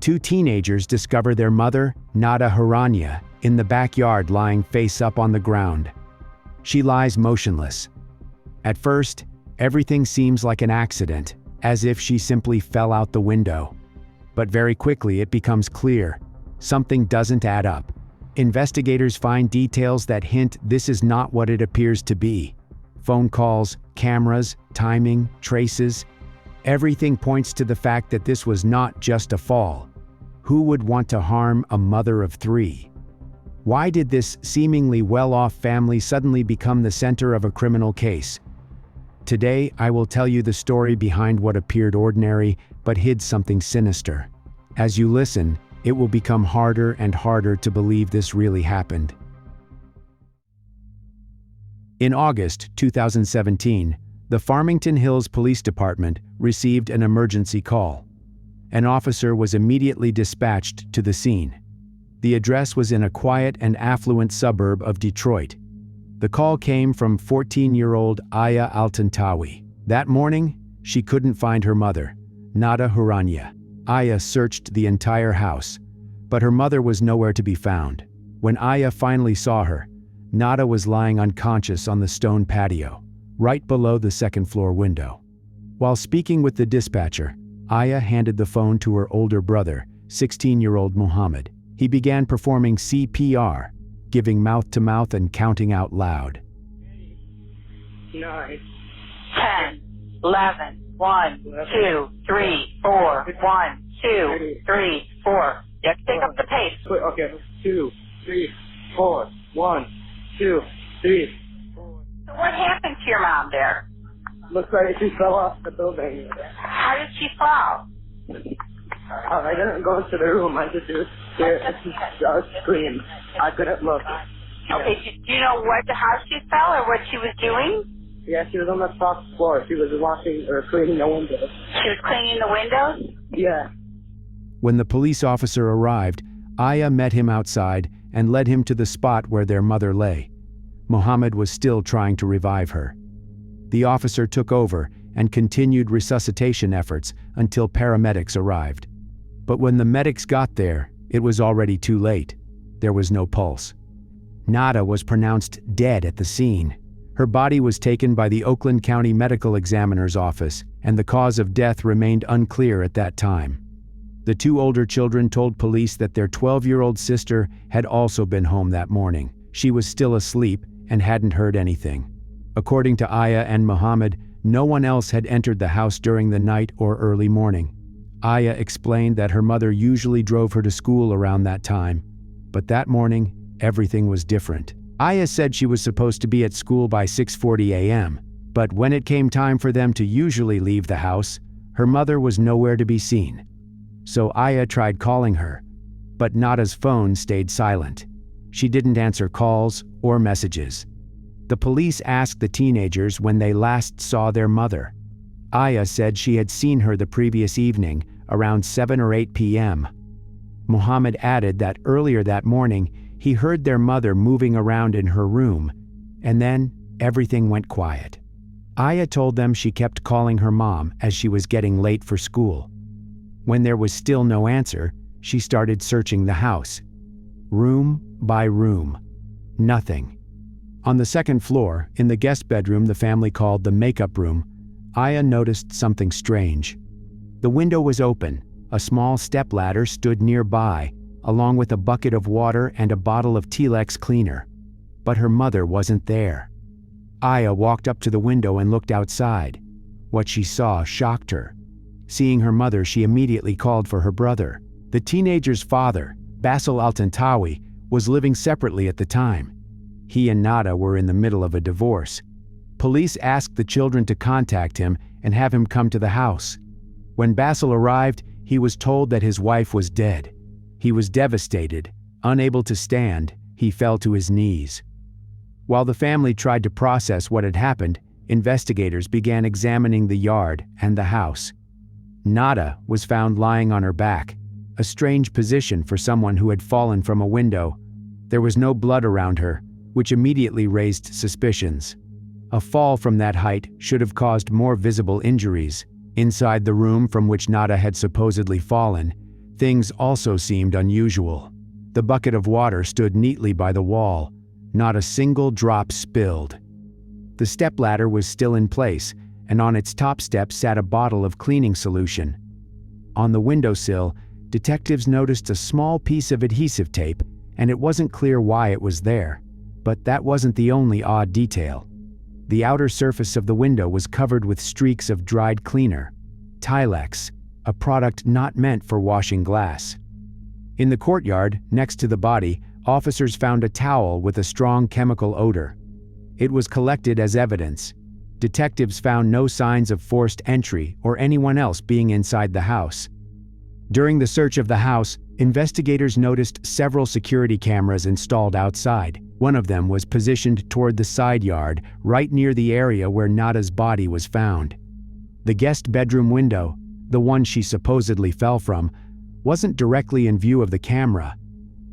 2 teenagers discover their mother, Nada Haranya, in the backyard lying face up on the ground. She lies motionless. At first, everything seems like an accident, as if she simply fell out the window. But very quickly it becomes clear. Something doesn't add up. Investigators find details that hint this is not what it appears to be. Phone calls, cameras, timing, traces. Everything points to the fact that this was not just a fall. Who would want to harm a mother of 3? Why did this seemingly well-off family suddenly become the center of a criminal case? Today, I will tell you the story behind what appeared ordinary but hid something sinister. As you listen, it will become harder and harder to believe this really happened. In August 2017, the Farmington Hills Police Department received an emergency call. An officer was immediately dispatched to the scene. The address was in a quiet and affluent suburb of Detroit. The call came from 14-year-old Aya Altantawi. That morning, she couldn't find her mother, Nada Huranya. Aya searched the entire house, but her mother was nowhere to be found. When Aya finally saw her, Nada was lying unconscious on the stone patio, right below the second-floor window. While speaking with the dispatcher, Aya handed the phone to her older brother, 16-year-old Muhammad. He began performing CPR, giving mouth-to-mouth and counting out loud. 9, 10, 11, 1, 2, 3, 4, 1, 2, 3, 4. You have to take up the pace. Okay, 2, 3, 4, 1, 2, 3, 4. So what happened to your mom there? Looks like she fell off the building. How did she fall? I didn't go into the room. I just screamed. I couldn't look. Okay, do you know how she fell or what she was doing? Yeah, she was on the top floor. She was washing or cleaning the windows. She was cleaning the windows? Yeah. When the police officer arrived, Aya met him outside and led him to the spot where their mother lay. Muhammad was still trying to revive her. The officer took over and continued resuscitation efforts until paramedics arrived. But when the medics got there, it was already too late. There was no pulse. Nada was pronounced dead at the scene. Her body was taken by the Oakland County Medical Examiner's office, and the cause of death remained unclear at that time. The two older children told police that their 12-year-old sister had also been home that morning. She was still asleep and hadn't heard anything. According to Aya and Muhammad, no one else had entered the house during the night or early morning. Aya explained that her mother usually drove her to school around that time, but that morning, everything was different. Aya said she was supposed to be at school by 6:40 a.m., but when it came time for them to usually leave the house, her mother was nowhere to be seen. So Aya tried calling her, but Nada's phone stayed silent. She didn't answer calls or messages. The police asked the teenagers when they last saw their mother. Aya said she had seen her the previous evening, around 7 or 8 p.m. Muhammad added that earlier that morning, he heard their mother moving around in her room, and then everything went quiet. Aya told them she kept calling her mom as she was getting late for school. When there was still no answer, she started searching the house. Room by room. Nothing. On the second floor, in the guest bedroom the family called the makeup room, Aya noticed something strange. The window was open. A small stepladder stood nearby, along with a bucket of water and a bottle of Telex cleaner. But her mother wasn't there. Aya walked up to the window and looked outside. What she saw shocked her. Seeing her mother, she immediately called for her brother. The teenager's father, Basil Altantawi, was living separately at the time. He and Nada were in the middle of a divorce. Police asked the children to contact him and have him come to the house. When Basil arrived, he was told that his wife was dead. He was devastated. Unable to stand, he fell to his knees. While the family tried to process what had happened, investigators began examining the yard and the house. Nada was found lying on her back, a strange position for someone who had fallen from a window. There was no blood around her, which immediately raised suspicions. A fall from that height should have caused more visible injuries. Inside the room from which Nada had supposedly fallen, things also seemed unusual. The bucket of water stood neatly by the wall. Not a single drop spilled. The stepladder was still in place, and on its top step sat a bottle of cleaning solution. On the windowsill, detectives noticed a small piece of adhesive tape, and it wasn't clear why it was there. But that wasn't the only odd detail. The outer surface of the window was covered with streaks of dried cleaner, Tilex, a product not meant for washing glass. In the courtyard, next to the body, officers found a towel with a strong chemical odor. It was collected as evidence. Detectives found no signs of forced entry or anyone else being inside the house. During the search of the house, investigators noticed several security cameras installed outside. One of them was positioned toward the side yard, right near the area where Nada's body was found. The guest bedroom window, the one she supposedly fell from, wasn't directly in view of the camera,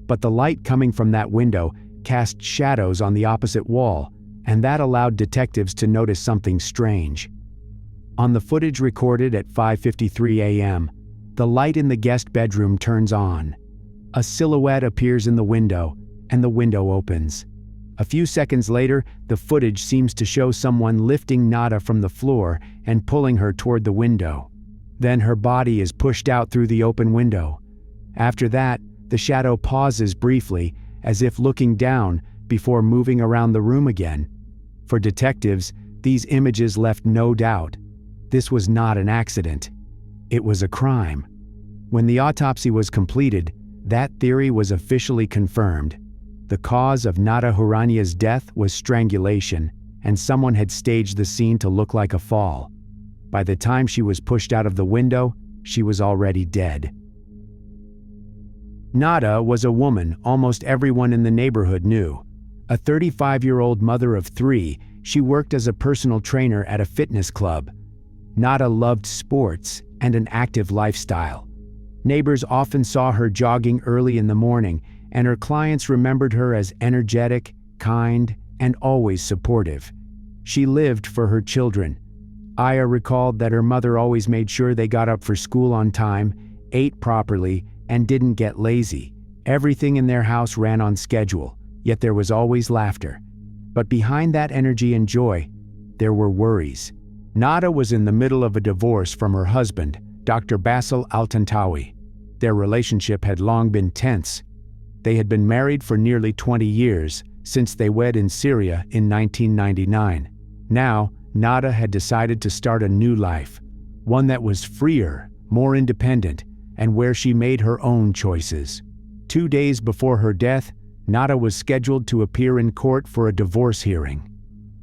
but the light coming from that window cast shadows on the opposite wall, and that allowed detectives to notice something strange. On the footage recorded at 5:53 a.m., the light in the guest bedroom turns on. A silhouette appears in the window, and the window opens. A few seconds later, the footage seems to show someone lifting Nada from the floor and pulling her toward the window. Then her body is pushed out through the open window. After that, the shadow pauses briefly, as if looking down, before moving around the room again. For detectives, these images left no doubt. This was not an accident. It was a crime. When the autopsy was completed, that theory was officially confirmed. The cause of Nada Huranya's death was strangulation, and someone had staged the scene to look like a fall. By the time she was pushed out of the window, she was already dead. Nada was a woman almost everyone in the neighborhood knew. A 35-year-old mother of 3, she worked as a personal trainer at a fitness club. Nada loved sports and an active lifestyle. Neighbors often saw her jogging early in the morning, and her clients remembered her as energetic, kind, and always supportive. She lived for her children. Aya recalled that her mother always made sure they got up for school on time, ate properly, and didn't get lazy. Everything in their house ran on schedule, yet there was always laughter. But behind that energy and joy, there were worries. Nada was in the middle of a divorce from her husband, Dr. Basil Altantawi. Their relationship had long been tense. They had been married for nearly 20 years, since they wed in Syria in 1999. Now, Nada had decided to start a new life, one that was freer, more independent, and where she made her own choices. 2 days before her death, Nada was scheduled to appear in court for a divorce hearing.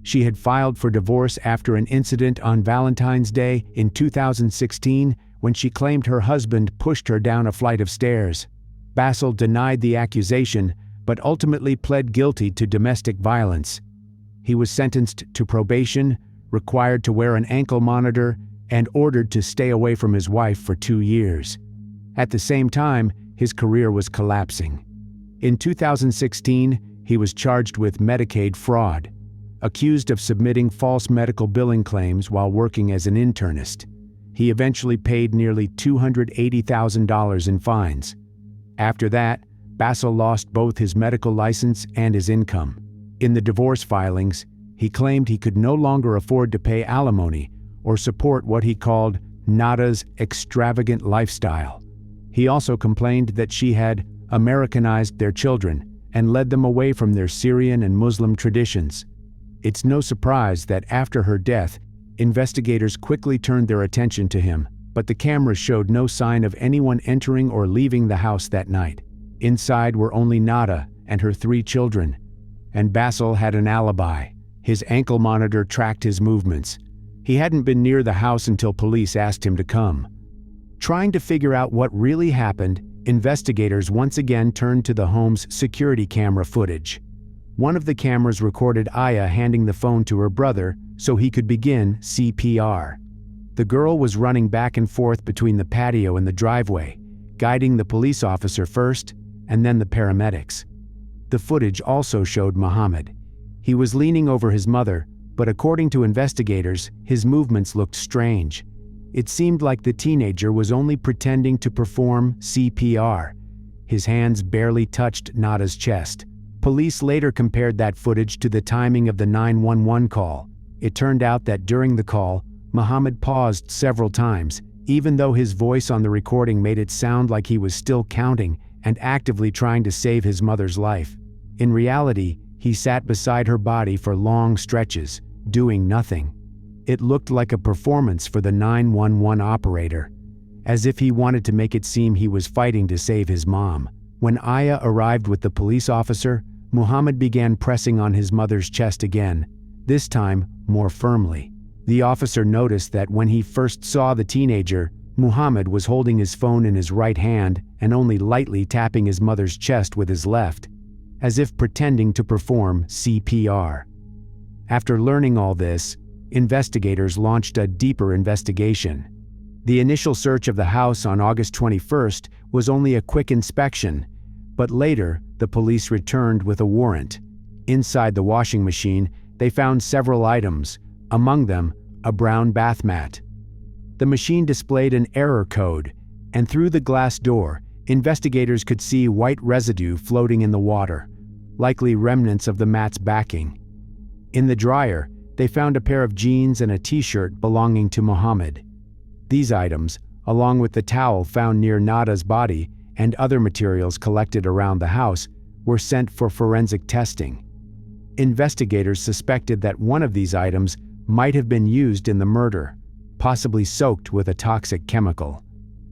She had filed for divorce after an incident on Valentine's Day in 2016 when she claimed her husband pushed her down a flight of stairs. Basil denied the accusation, but ultimately pled guilty to domestic violence. He was sentenced to probation, required to wear an ankle monitor, and ordered to stay away from his wife for 2 years. At the same time, his career was collapsing. In 2016, he was charged with Medicaid fraud, accused of submitting false medical billing claims while working as an internist. He eventually paid nearly $280,000 in fines. After that, Basil lost both his medical license and his income. In the divorce filings, he claimed he could no longer afford to pay alimony or support what he called Nada's extravagant lifestyle. He also complained that she had Americanized their children and led them away from their Syrian and Muslim traditions. It's no surprise that after her death, investigators quickly turned their attention to him, but the cameras showed no sign of anyone entering or leaving the house that night. Inside were only Nada and her 3 children. And Basil had an alibi. His ankle monitor tracked his movements. He hadn't been near the house until police asked him to come. Trying to figure out what really happened, investigators once again turned to the home's security camera footage. One of the cameras recorded Aya handing the phone to her brother so he could begin CPR. The girl was running back and forth between the patio and the driveway, guiding the police officer first and then the paramedics. The footage also showed Muhammad. He was leaning over his mother, but according to investigators, his movements looked strange. It seemed like the teenager was only pretending to perform CPR. His hands barely touched Nada's chest. Police later compared that footage to the timing of the 911 call. It turned out that during the call, Muhammad paused several times, even though his voice on the recording made it sound like he was still counting and actively trying to save his mother's life. In reality, he sat beside her body for long stretches, doing nothing. It looked like a performance for the 911 operator, as if he wanted to make it seem he was fighting to save his mom. When Aya arrived with the police officer, Muhammad began pressing on his mother's chest again, this time more firmly. The officer noticed that when he first saw the teenager, Muhammad was holding his phone in his right hand and only lightly tapping his mother's chest with his left, as if pretending to perform CPR. After learning all this, investigators launched a deeper investigation. The initial search of the house on August 21st was only a quick inspection, but later the police returned with a warrant. Inside the washing machine, they found several items, among them a brown bath mat. The machine displayed an error code, and through the glass door, investigators could see white residue floating in the water, likely remnants of the mat's backing. In the dryer, they found a pair of jeans and a t-shirt belonging to Muhammad. These items, along with the towel found near Nada's body and other materials collected around the house, were sent for forensic testing. Investigators suspected that one of these items might have been used in the murder, possibly soaked with a toxic chemical.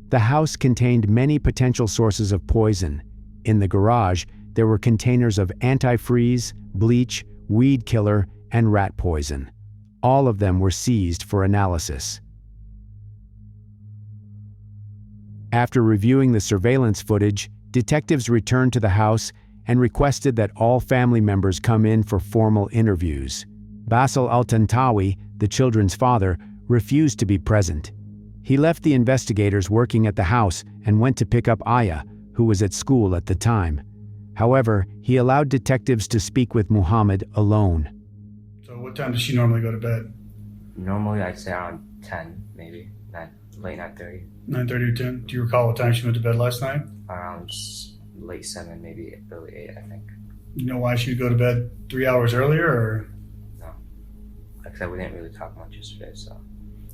The house contained many potential sources of poison. In the garage, there were containers of antifreeze, bleach, weed killer, and rat poison. All of them were seized for analysis. After reviewing the surveillance footage, detectives returned to the house and requested that all family members come in for formal interviews. Basil Al-Tantawi, the children's father, refused to be present. He left the investigators working at the house and went to pick up Aya, who was at school at the time. However, he allowed detectives to speak with Muhammad alone. So what time does she normally go to bed? Normally I'd say around 10, maybe, late 9:30. 9:30 or 10? Do you recall what time she went to bed last night? Around late 7, maybe early 8, I think. You know why she'd go to bed 3 hours earlier, or? No. Like I said, we didn't really talk much yesterday, so.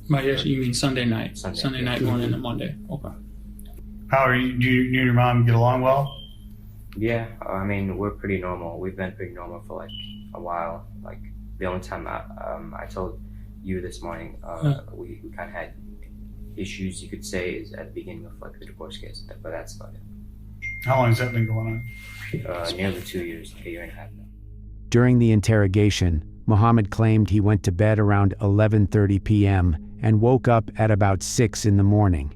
Yes, you mean Sunday night? Sunday night going into Monday. Okay. How are you? Do you and your mom get along well? Yeah, I mean, we're pretty normal. We've been pretty normal for like a while. Like the only time I told you this morning, we kind of had issues, you could say, is at the beginning of like the divorce case, but that's about it. How long has that been going on? Nearly 2 years, a year and a half now. During the interrogation, Muhammad claimed he went to bed around 11:30 p.m. and woke up at about 6 in the morning.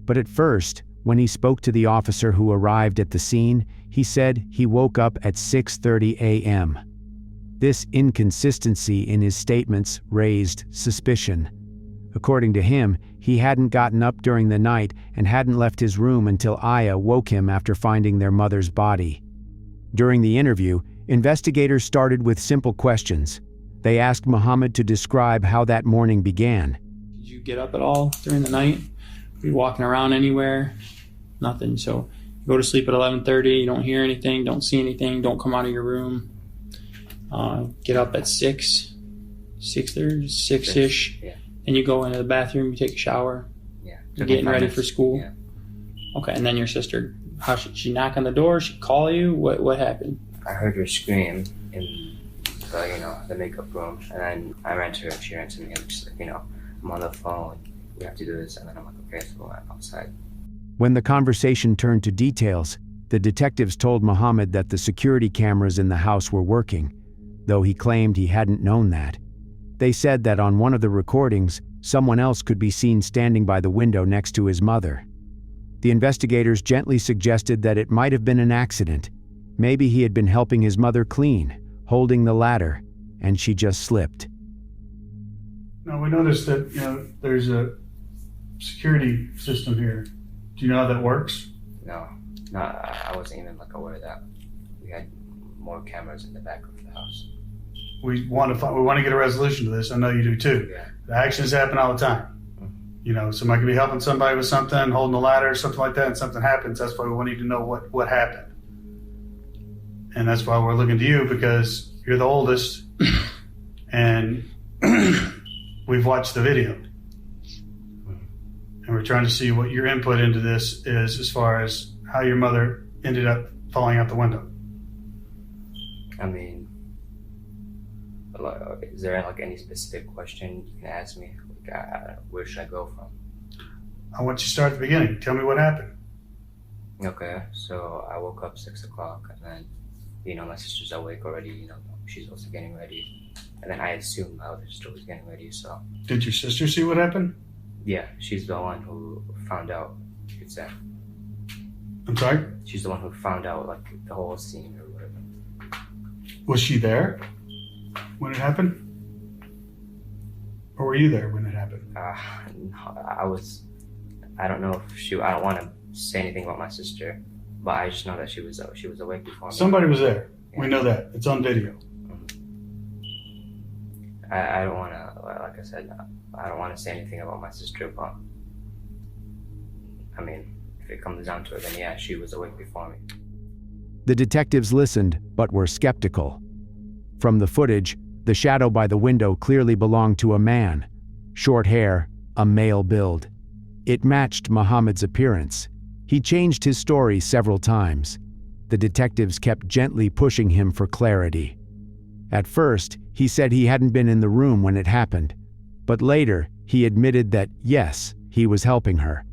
But at first, when he spoke to the officer who arrived at the scene, he said he woke up at 6:30 a.m. This inconsistency in his statements raised suspicion. According to him, he hadn't gotten up during the night and hadn't left his room until Aya woke him after finding their mother's body. During the interview, investigators started with simple questions. They asked Muhammad to describe how that morning began. Did you get up at all during the night? Were you walking around anywhere? Nothing. So you go to sleep at 11:30, you don't hear anything, don't see anything, don't come out of your room. Get up at 6:30, 6-ish. Yeah. And you go into the bathroom, you take a shower. Yeah. You're getting ready for school. Yeah. Okay, and then your sister, how should she knock on the door? She call you? What happened? I heard her scream in the makeup room, and then I ran to her, she ran to me, and just like, I'm on the phone, we have to do this, and then I'm like, okay, so I'm outside. When the conversation turned to details, the detectives told Muhammad that the security cameras in the house were working, though he claimed he hadn't known that. They said that on one of the recordings, someone else could be seen standing by the window next to his mother. The investigators gently suggested that it might have been an accident. Maybe he had been helping his mother clean, holding the ladder, and she just slipped. Now, we noticed that, there's a security system here. Do you know how that works? No, I wasn't even aware of that. We had more cameras in the back of the house. We want to get a resolution to this. I know you do too. Yeah. The actions happen all the time. Somebody could be helping somebody with something, holding a ladder or something like that, and something happens. That's why we need to know what happened. And that's why we're looking to you, because you're the oldest and we've watched the video. And we're trying to see what your input into this is as far as how your mother ended up falling out the window. I mean, is there any specific question you can ask me? Where should I go from? I want you to start at the beginning. Tell me what happened. Okay, so I woke up 6 o'clock, and then, my sister's awake already, she's also getting ready. And then I assumed my other sister was getting ready, so. Did your sister see what happened? Yeah, she's the one who found out, you could say. I'm sorry? She's the one who found out, like, the whole scene or whatever. Was she there when it happened? Or were you there when it happened? No, I don't know if I don't want to say anything about my sister, but I just know that she was awake before me. Somebody was there. Yeah. We know that. It's on video. I don't want to, like I said, I don't want to say anything about my sister, but I mean, if it comes down to it, then yeah, she was awake before me. The detectives listened, but were skeptical. From the footage, the shadow by the window clearly belonged to a man. Short hair, a male build. It matched Muhammad's appearance. He changed his story several times. The detectives kept gently pushing him for clarity. At first, he said he hadn't been in the room when it happened, but later he admitted that, yes, he was helping her.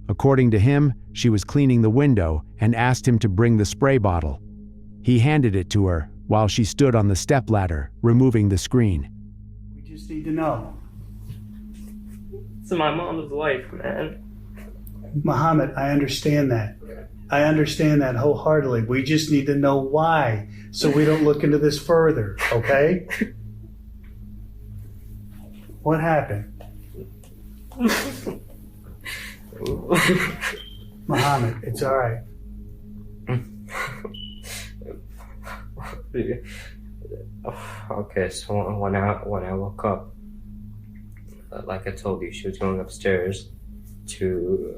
According to him, she was cleaning the window and asked him to bring the spray bottle. He handed it to her while she stood on the stepladder, removing the screen. We just need to know. It's my mom's wife, man. Muhammad, I understand that. I understand that wholeheartedly. We just need to know why, so we don't look into this further, okay? What happened? Muhammad, it's all right. Okay, so when I woke up, like I told you, she was going upstairs to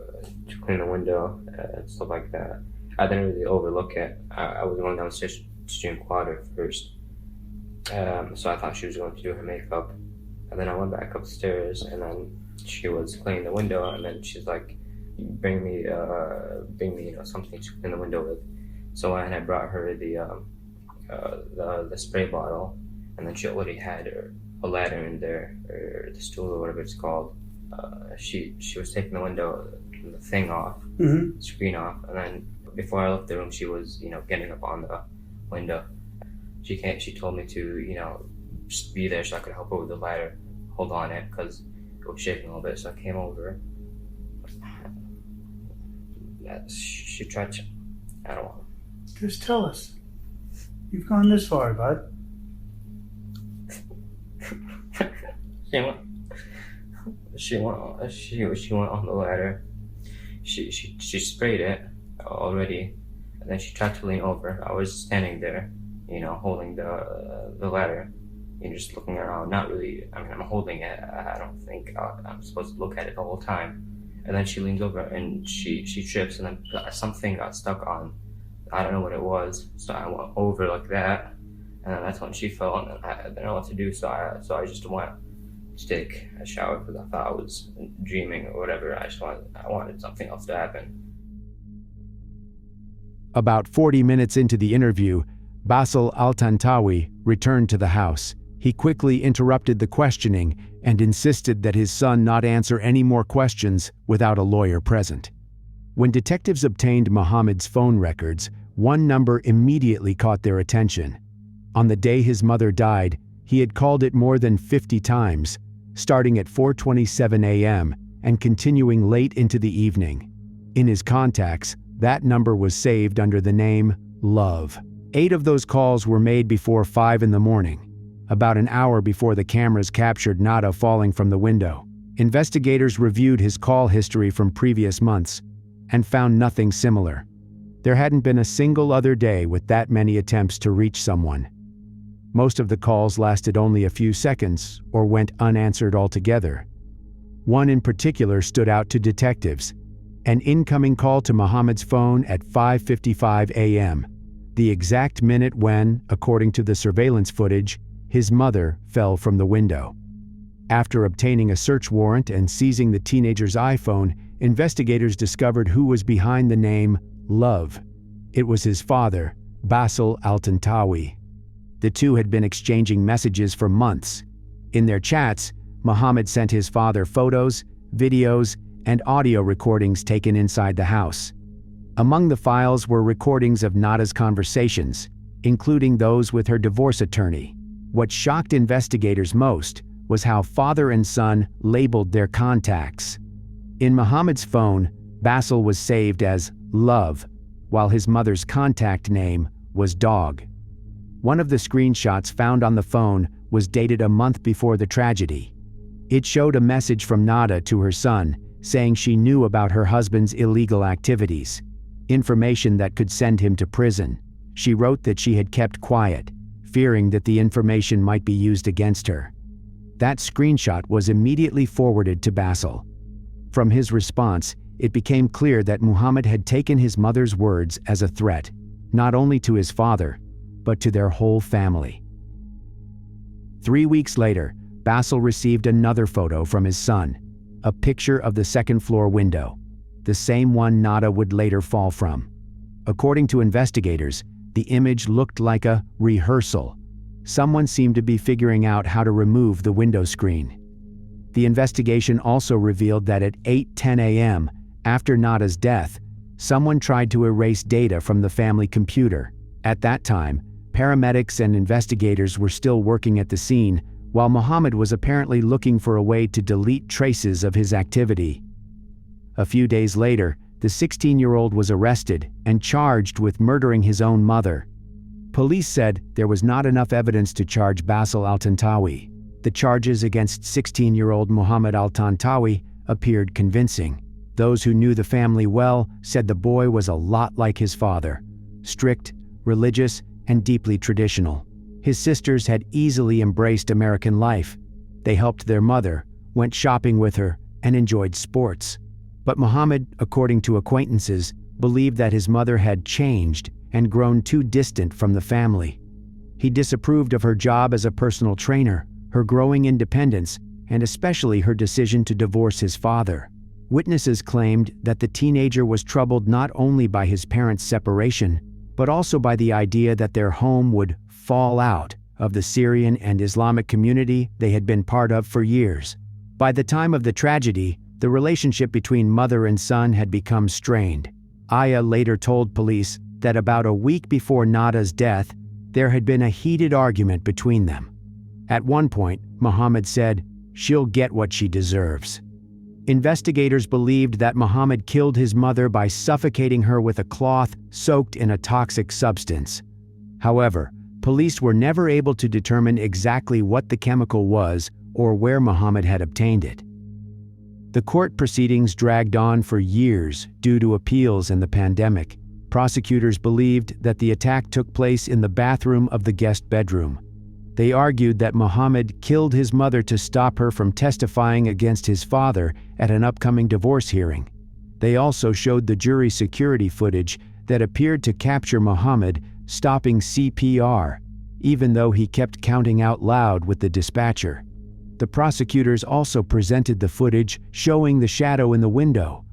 clean the window and stuff like that. I didn't really overlook it. I was going downstairs to drink water first, so I thought she was going to do her makeup, and then I went back upstairs, and then she was cleaning the window, and then she's like, "Bring me, something to clean the window with." So I brought her the spray bottle, and then she already had a ladder in there, or the stool or whatever it's called. She was taking the window, the thing off, screen off, and then before I left the room, she was getting up on the window. She told me to just be there so I could help her with the ladder, hold on it because it was shaking a little bit. So I came over. She tried to. I don't know. Just tell us. You've gone this far, bud. She went on the ladder. She sprayed it already, and then she tried to lean over. I was standing there, holding the ladder, just looking around. Not really. I mean, I'm holding it. I don't think I'm supposed to look at it the whole time. And then she leans over and she trips, and then something got stuck on. I don't know what it was. So I went over like that, and then that's when she fell, and I didn't know what to do. So I just went to take a shower because I thought I was dreaming or whatever. I wanted something else to happen. About 40 minutes into the interview, Basil Al-Tantawi returned to the house. He quickly interrupted the questioning and insisted that his son not answer any more questions without a lawyer present. When detectives obtained Muhammad's phone records, one number immediately caught their attention. On the day his mother died, he had called it more than 50 times, starting at 4:27 a.m. and continuing late into the evening. In his contacts, that number was saved under the name Love. 8 of those calls were made before 5 in the morning, about an hour before the cameras captured Nada falling from the window. Investigators reviewed his call history from previous months and found nothing similar. There hadn't been a single other day with that many attempts to reach someone. Most of the calls lasted only a few seconds or went unanswered altogether. One in particular stood out to detectives: an incoming call to Muhammad's phone at 5:55 a.m., the exact minute when, according to the surveillance footage, his mother fell from the window. After obtaining a search warrant and seizing the teenager's iPhone, investigators discovered who was behind the name Love. It was his father, Basil Al-Tantawi. The two had been exchanging messages for months. In their chats, Muhammad sent his father photos, videos, and audio recordings taken inside the house. Among the files were recordings of Nada's conversations, including those with her divorce attorney. What shocked investigators most was how father and son labeled their contacts. In Muhammad's phone, Basil was saved as Love, while his mother's contact name was Dog. One of the screenshots found on the phone was dated a month before the tragedy. It showed a message from Nada to her son, saying she knew about her husband's illegal activities, information that could send him to prison. She wrote that she had kept quiet, fearing that the information might be used against her. That screenshot was immediately forwarded to Basil. From his response, it became clear that Muhammad had taken his mother's words as a threat, not only to his father, but to their whole family. 3 weeks later, Basil received another photo from his son, a picture of the second-floor window, the same one Nada would later fall from. According to investigators, the image looked like a rehearsal. Someone seemed to be figuring out how to remove the window screen. The investigation also revealed that at 8:10 a.m., after Nada's death, someone tried to erase data from the family computer. At that time, paramedics and investigators were still working at the scene, while Muhammad was apparently looking for a way to delete traces of his activity. A few days later, the 16-year-old was arrested and charged with murdering his own mother. Police said there was not enough evidence to charge Basil al-Tantawi. The charges against 16-year-old Muhammad al-Tantawi appeared convincing. Those who knew the family well said the boy was a lot like his father, strict, religious, and deeply traditional. His sisters had easily embraced American life. They helped their mother, went shopping with her, and enjoyed sports. But Muhammad, according to acquaintances, believed that his mother had changed and grown too distant from the family. He disapproved of her job as a personal trainer, her growing independence, and especially her decision to divorce his father. Witnesses claimed that the teenager was troubled not only by his parents' separation, but also by the idea that their home would fall out of the Syrian and Islamic community they had been part of for years. By the time of the tragedy, the relationship between mother and son had become strained. Aya later told police that about a week before Nada's death, there had been a heated argument between them. At one point, Muhammad said, "She'll get what she deserves." Investigators believed that Muhammad killed his mother by suffocating her with a cloth soaked in a toxic substance. However, police were never able to determine exactly what the chemical was or where Muhammad had obtained it. The court proceedings dragged on for years due to appeals and the pandemic. Prosecutors believed that the attack took place in the bathroom of the guest bedroom. They argued that Muhammad killed his mother to stop her from testifying against his father at an upcoming divorce hearing. They also showed the jury security footage that appeared to capture Muhammad stopping CPR, even though he kept counting out loud with the dispatcher. The prosecutors also presented the footage showing the shadow in the window.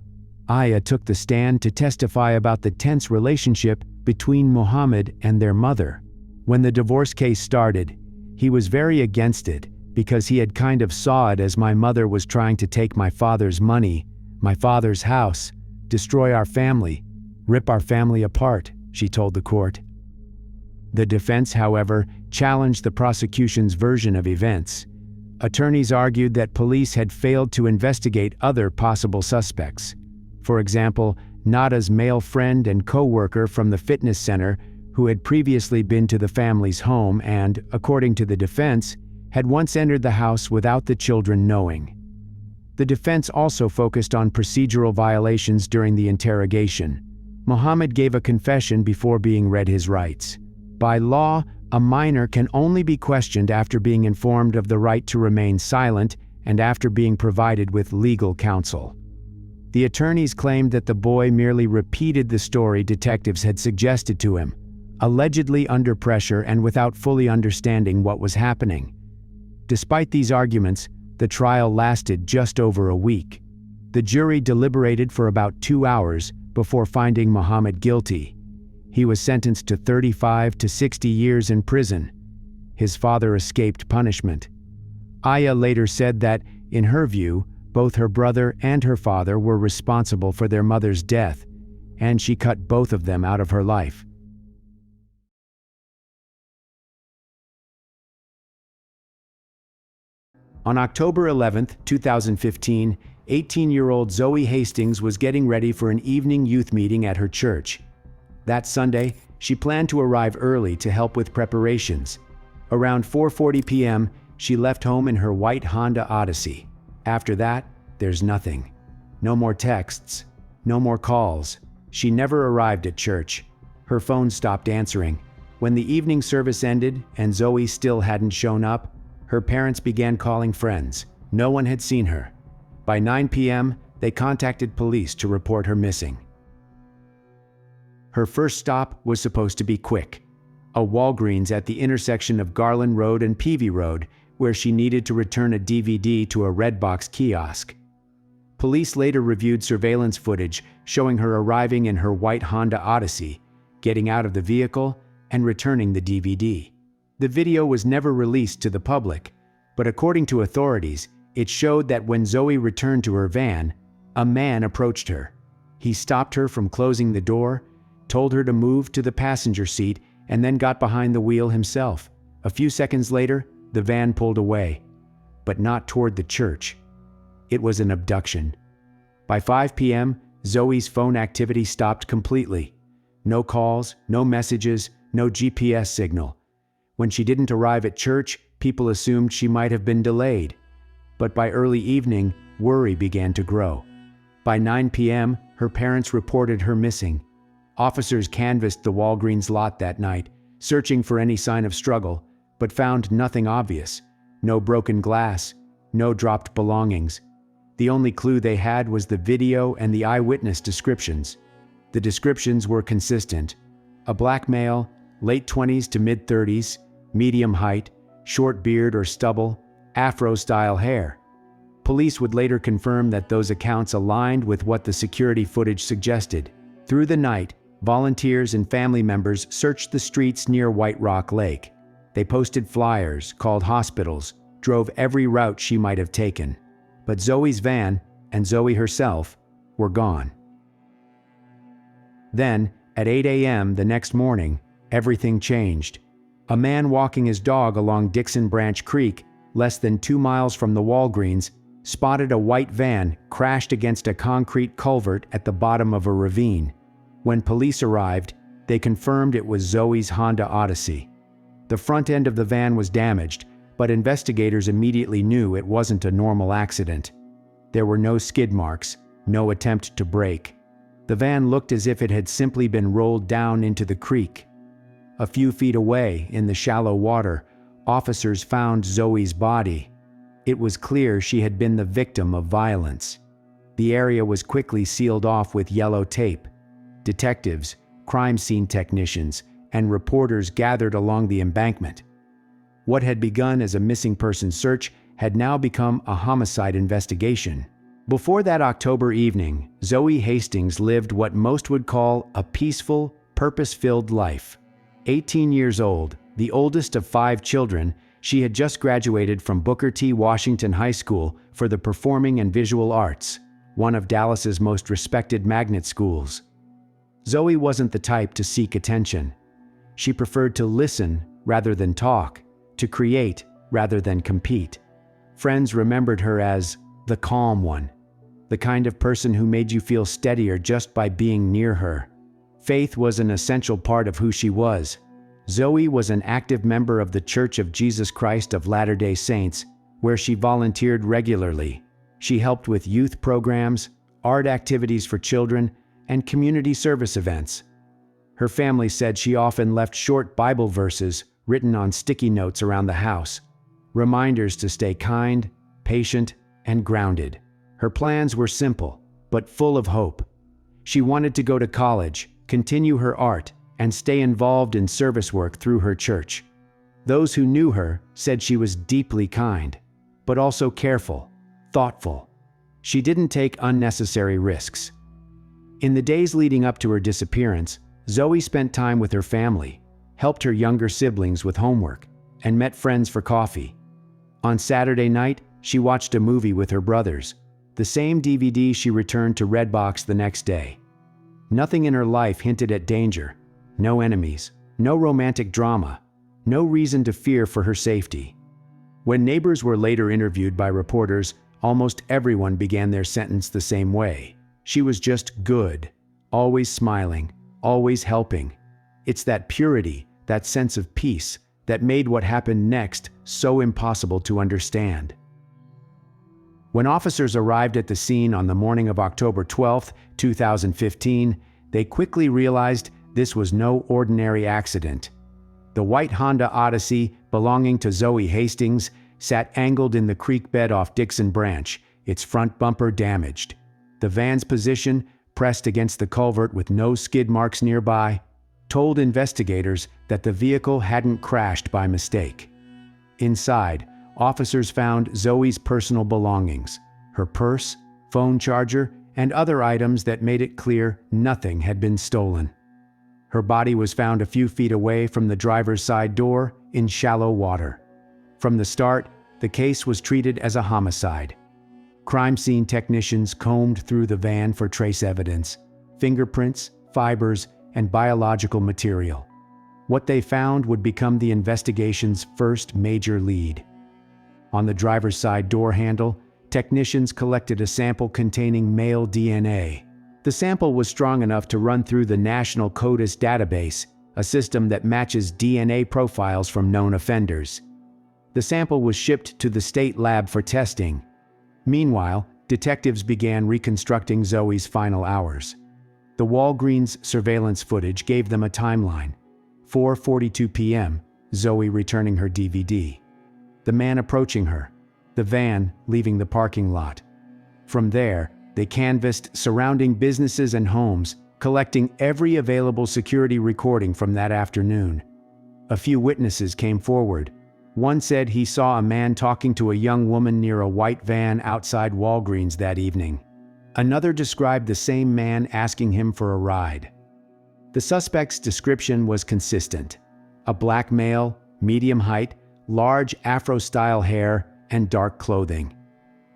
Aya took the stand to testify about the tense relationship between Muhammad and their mother. When the divorce case started, he was very against it because he had kind of saw it as my mother was trying to take my father's money, my father's house, destroy our family, rip our family apart, she told the court. The defense, however, challenged the prosecution's version of events. Attorneys argued that police had failed to investigate other possible suspects. For example, Nada's male friend and co-worker from the fitness center who had previously been to the family's home and, according to the defense, had once entered the house without the children knowing. The defense also focused on procedural violations during the interrogation. Muhammad gave a confession before being read his rights. By law, a minor can only be questioned after being informed of the right to remain silent and after being provided with legal counsel. The attorneys claimed that the boy merely repeated the story detectives had suggested to him, allegedly under pressure and without fully understanding what was happening. Despite these arguments, the trial lasted just over a week. The jury deliberated for about 2 hours before finding Muhammad guilty. He was sentenced to 35 to 60 years in prison. His father escaped punishment. Aya later said that, in her view, both her brother and her father were responsible for their mother's death, and she cut both of them out of her life. On October 11, 2015, 18-year-old Zoe Hastings was getting ready for an evening youth meeting at her church. That Sunday, she planned to arrive early to help with preparations. Around 4:40 p.m., she left home in her white Honda Odyssey. After that, there's nothing. No more texts, no more calls. She never arrived at church. Her phone stopped answering. When the evening service ended and Zoe still hadn't shown up, her parents began calling friends. No one had seen her. By 9 p.m., they contacted police to report her missing. Her first stop was supposed to be quick. A Walgreens at the intersection of Garland Road and Peavy Road, where she needed to return a DVD to a Redbox kiosk. Police later reviewed surveillance footage showing her arriving in her white Honda Odyssey, getting out of the vehicle, and returning the DVD. The video was never released to the public, but according to authorities, it showed that when Zoe returned to her van, a man approached her. He stopped her from closing the door, told her to move to the passenger seat, and then got behind the wheel himself. A few seconds later, the van pulled away, but not toward the church. It was an abduction. By 5 p.m., Zoe's phone activity stopped completely. No calls, no messages, no GPS signal. When she didn't arrive at church, people assumed she might have been delayed. But by early evening, worry began to grow. By 9 p.m., her parents reported her missing. Officers canvassed the Walgreens lot that night, searching for any sign of struggle, but found nothing obvious. No broken glass, no dropped belongings. The only clue they had was the video and the eyewitness descriptions. The descriptions were consistent. A black male, late 20s to mid-30s, medium height, short beard or stubble, afro-style hair. Police would later confirm that those accounts aligned with what the security footage suggested. Through the night, volunteers and family members searched the streets near White Rock Lake. They posted flyers, called hospitals, drove every route she might have taken. But Zoe's van, and Zoe herself, were gone. Then, at 8 a.m. the next morning, everything changed. A man walking his dog along Dixon Branch Creek, less than 2 miles from the Walgreens, spotted a white van crashed against a concrete culvert at the bottom of a ravine. When police arrived, they confirmed it was Zoe's Honda Odyssey. The front end of the van was damaged, but investigators immediately knew it wasn't a normal accident. There were no skid marks, no attempt to brake. The van looked as if it had simply been rolled down into the creek. A few feet away, in the shallow water, officers found Zoe's body. It was clear she had been the victim of violence. The area was quickly sealed off with yellow tape. Detectives, crime scene technicians, and reporters gathered along the embankment. What had begun as a missing person search had now become a homicide investigation. Before that October evening, Zoe Hastings lived what most would call a peaceful, purpose-filled life. 18 years old, the oldest of 5 children, she had just graduated from Booker T. Washington High School for the Performing and Visual Arts, one of Dallas's most respected magnet schools. Zoe wasn't the type to seek attention. She preferred to listen rather than talk, to create rather than compete. Friends remembered her as the calm one, the kind of person who made you feel steadier just by being near her. Faith was an essential part of who she was. Zoe was an active member of the Church of Jesus Christ of Latter-day Saints, where she volunteered regularly. She helped with youth programs, art activities for children, and community service events. Her family said she often left short Bible verses written on sticky notes around the house, reminders to stay kind, patient, and grounded. Her plans were simple, but full of hope. She wanted to go to college, continue her art, and stay involved in service work through her church. Those who knew her said she was deeply kind, but also careful, thoughtful. She didn't take unnecessary risks. In the days leading up to her disappearance, Zoe spent time with her family, helped her younger siblings with homework, and met friends for coffee. On Saturday night, she watched a movie with her brothers, the same DVD she returned to Redbox the next day. Nothing in her life hinted at danger. No enemies, no romantic drama, no reason to fear for her safety. When neighbors were later interviewed by reporters, almost everyone began their sentence the same way. She was just good, always smiling, always helping. It's that purity, that sense of peace, that made what happened next so impossible to understand. When officers arrived at the scene on the morning of October 12, 2015, they quickly realized this was no ordinary accident. The white Honda Odyssey, belonging to Zoe Hastings, sat angled in the creek bed off Dixon Branch, its front bumper damaged. The van's position, pressed against the culvert with no skid marks nearby, told investigators that the vehicle hadn't crashed by mistake. Inside, officers found Zoe's personal belongings, her purse, phone charger, and other items that made it clear nothing had been stolen. Her body was found a few feet away from the driver's side door in shallow water. From the start, the case was treated as a homicide. Crime scene technicians combed through the van for trace evidence, fingerprints, fibers, and biological material. What they found would become the investigation's first major lead. On the driver's side door handle, technicians collected a sample containing male DNA. The sample was strong enough to run through the National CODIS database, a system that matches DNA profiles from known offenders. The sample was shipped to the state lab for testing. Meanwhile, detectives began reconstructing Zoe's final hours. The Walgreens surveillance footage gave them a timeline. 4:42 p.m., Zoe returning her DVD. The man approaching her. The van leaving the parking lot. From there, they canvassed surrounding businesses and homes, collecting every available security recording from that afternoon. A few witnesses came forward. One said he saw a man talking to a young woman near a white van outside Walgreens that evening. Another described the same man asking him for a ride. The suspect's description was consistent. A black male, medium height, large Afro-style hair, and dark clothing.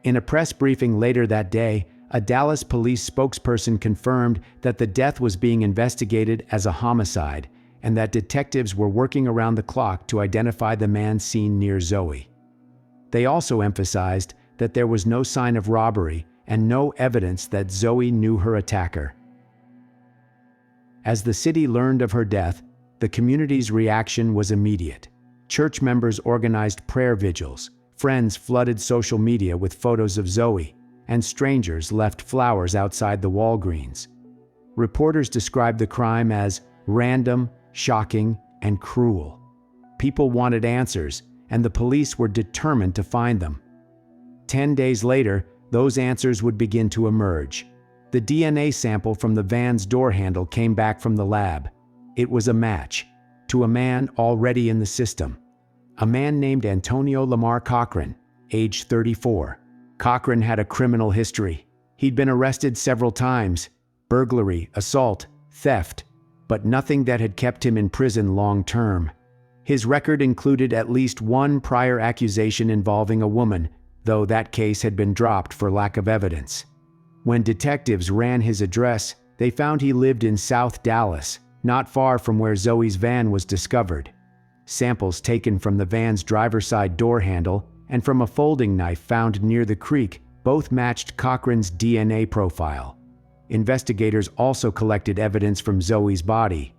In a press briefing later that day, a Dallas police spokesperson confirmed that the death was being investigated as a homicide and that detectives were working around the clock to identify the man seen near Zoe. They also emphasized that there was no sign of robbery and no evidence that Zoe knew her attacker. As the city learned of her death, the community's reaction was immediate. Church members organized prayer vigils, friends flooded social media with photos of Zoe, and strangers left flowers outside the Walgreens. Reporters described the crime as random, shocking, and cruel. People wanted answers, and the police were determined to find them. 10 days later, those answers would begin to emerge. The DNA sample from the van's door handle came back from the lab. It was a match to a man already in the system. A man named Antonio Lamar Cochran, age 34. Cochran had a criminal history. He'd been arrested several times: burglary, assault, theft, but nothing that had kept him in prison long term. His record included at least one prior accusation involving a woman, though that case had been dropped for lack of evidence. When detectives ran his address, they found he lived in South Dallas, not far from where Zoe's van was discovered. Samples taken from the van's driver's side door handle and from a folding knife found near the creek both matched Cochran's DNA profile. Investigators also collected evidence from Zoe's body.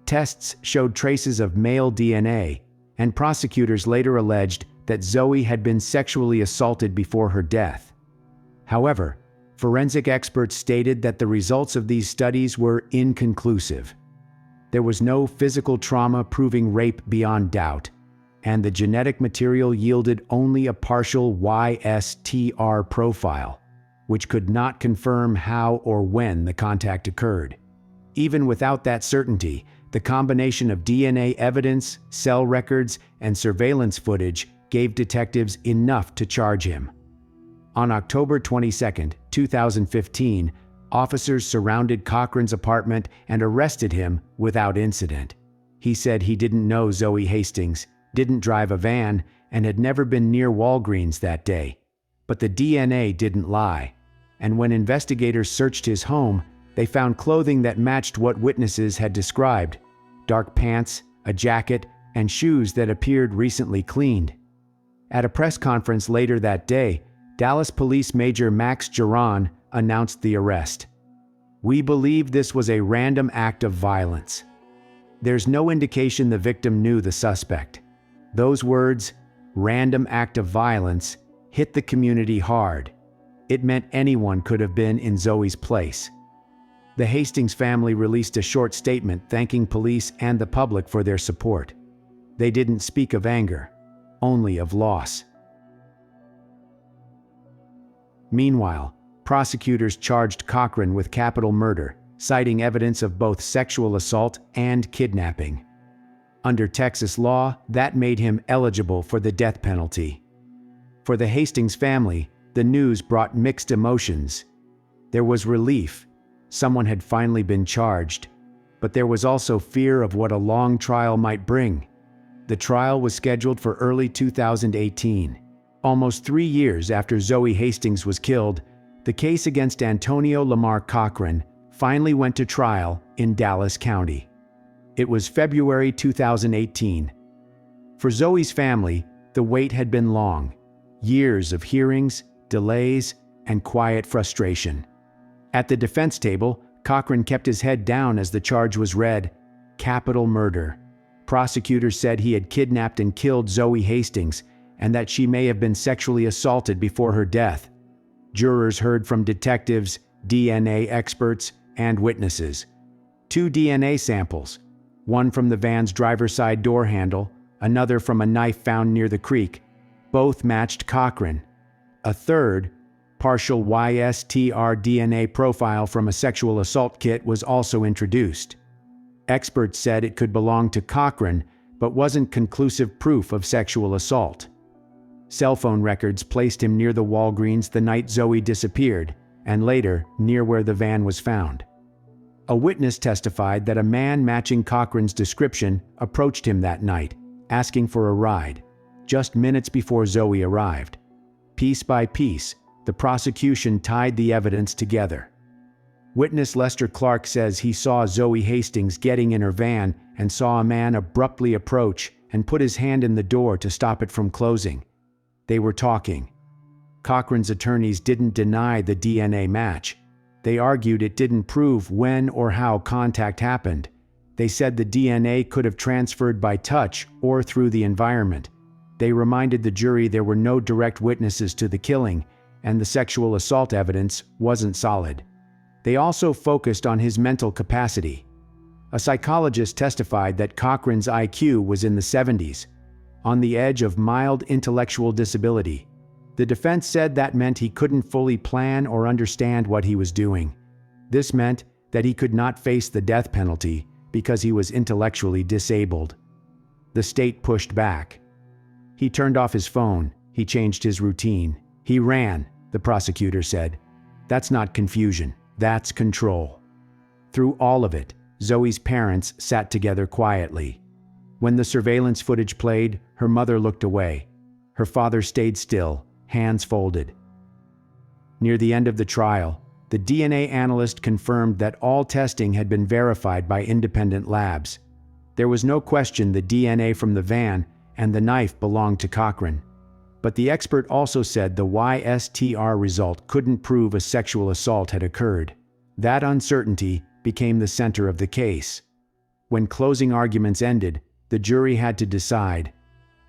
Tests showed traces of male DNA, and prosecutors later alleged that Zoe had been sexually assaulted before her death. However, forensic experts stated that the results of these studies were inconclusive. There was no physical trauma proving rape beyond doubt, and the genetic material yielded only a partial YSTR profile, which could not confirm how or when the contact occurred. Even without that certainty, the combination of DNA evidence, cell records, and surveillance footage gave detectives enough to charge him. On October 22, 2015, officers surrounded Cochran's apartment and arrested him without incident. He said he didn't know Zoe Hastings, didn't drive a van, and had never been near Walgreens that day. But the DNA didn't lie, and when investigators searched his home, They found clothing that matched what witnesses had described: dark pants, a jacket, and shoes that appeared recently cleaned. At a press conference later that day, Dallas Police Major Max Giron announced the arrest. "We believe this was a random act of violence." There's no indication the victim knew the suspect. Those words, "random act of violence," hit the community hard. It meant anyone could have been in Zoe's place. The Hastings family released a short statement thanking police and the public for their support. They didn't speak of anger, only of loss. Meanwhile, prosecutors charged Cochran with capital murder, citing evidence of both sexual assault and kidnapping. Under Texas law, that made him eligible for the death penalty. For the Hastings family, the news brought mixed emotions. There was relief. Someone had finally been charged. But there was also fear of what a long trial might bring. The trial was scheduled for early 2018. Almost 3 years after Zoe Hastings was killed, the case against Antonio Lamar Cochran finally went to trial in Dallas County. It was February 2018. For Zoe's family, the wait had been long. Years of hearings, delays, and quiet frustration. At the defense table, Cochran kept his head down as the charge was read: capital murder. Prosecutors said he had kidnapped and killed Zoe Hastings, and that she may have been sexually assaulted before her death. Jurors heard from detectives, DNA experts, and witnesses. 2 DNA samples, one from the van's driver's side door handle, another from a knife found near the creek, both matched Cochran. A third, partial YSTR DNA profile from a sexual assault kit was also introduced. Experts said it could belong to Cochran, but wasn't conclusive proof of sexual assault. Cell phone records placed him near the Walgreens the night Zoe disappeared, and later near where the van was found. A witness testified that a man matching Cochran's description approached him that night, asking for a ride, just minutes before Zoe arrived. Piece by piece, the prosecution tied the evidence together. Witness Lester Clark says he saw Zoe Hastings getting in her van and saw a man abruptly approach and put his hand in the door to stop it from closing. They were talking. Cochran's attorneys didn't deny the DNA match. They argued it didn't prove when or how contact happened. They said the DNA could have transferred by touch or through the environment. They reminded the jury there were no direct witnesses to the killing, and the sexual assault evidence wasn't solid. They also focused on his mental capacity. A psychologist testified that Cochran's IQ was in the 70s, on the edge of mild intellectual disability. The defense said that meant he couldn't fully plan or understand what he was doing. This meant that he could not face the death penalty because he was intellectually disabled. The state pushed back. He turned off his phone. He changed his routine. He ran, the prosecutor said. That's not confusion. That's control. Through all of it, Zoe's parents sat together quietly. When the surveillance footage played, her mother looked away. Her father stayed still, hands folded. Near the end of the trial, the DNA analyst confirmed that all testing had been verified by independent labs. There was no question the DNA from the van and the knife belonged to Cochran. But the expert also said the YSTR result couldn't prove a sexual assault had occurred. That uncertainty became the center of the case. When closing arguments ended, the jury had to decide: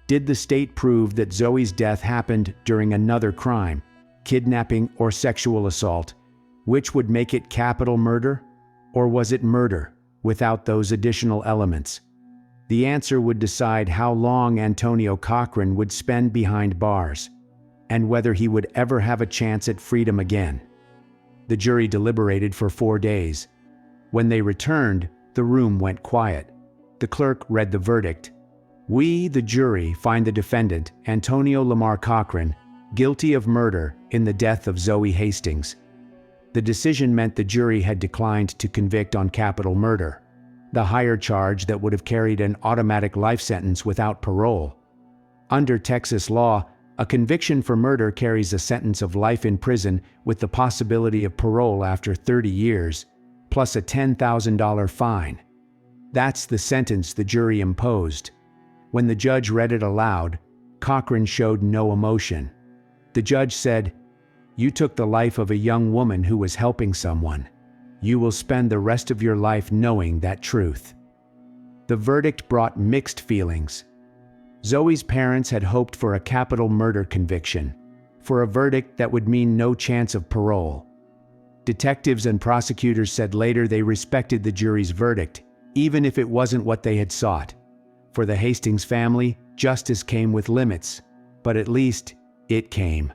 did the state prove that Zoe's death happened during another crime, kidnapping or sexual assault, which would make it capital murder? Or was it murder, without those additional elements? The answer would decide how long Antonio Cochran would spend behind bars, and whether he would ever have a chance at freedom again. The jury deliberated for 4 days. When they returned, the room went quiet. The clerk read the verdict. "We, the jury, find the defendant, Antonio Lamar Cochran, guilty of murder in the death of Zoe Hastings." The decision meant the jury had declined to convict on capital murder, the higher charge that would have carried an automatic life sentence without parole. Under Texas law, a conviction for murder carries a sentence of life in prison with the possibility of parole after 30 years. plus a $10,000 fine. That's the sentence the jury imposed. When the judge read it aloud, Cochran showed no emotion. The judge said, "You took the life of a young woman who was helping someone. You will spend the rest of your life knowing that truth." The verdict brought mixed feelings. Zoe's parents had hoped for a capital murder conviction, for a verdict that would mean no chance of parole. Detectives and prosecutors said later they respected the jury's verdict, even if it wasn't what they had sought. For the Hastings family, justice came with limits, but at least it came.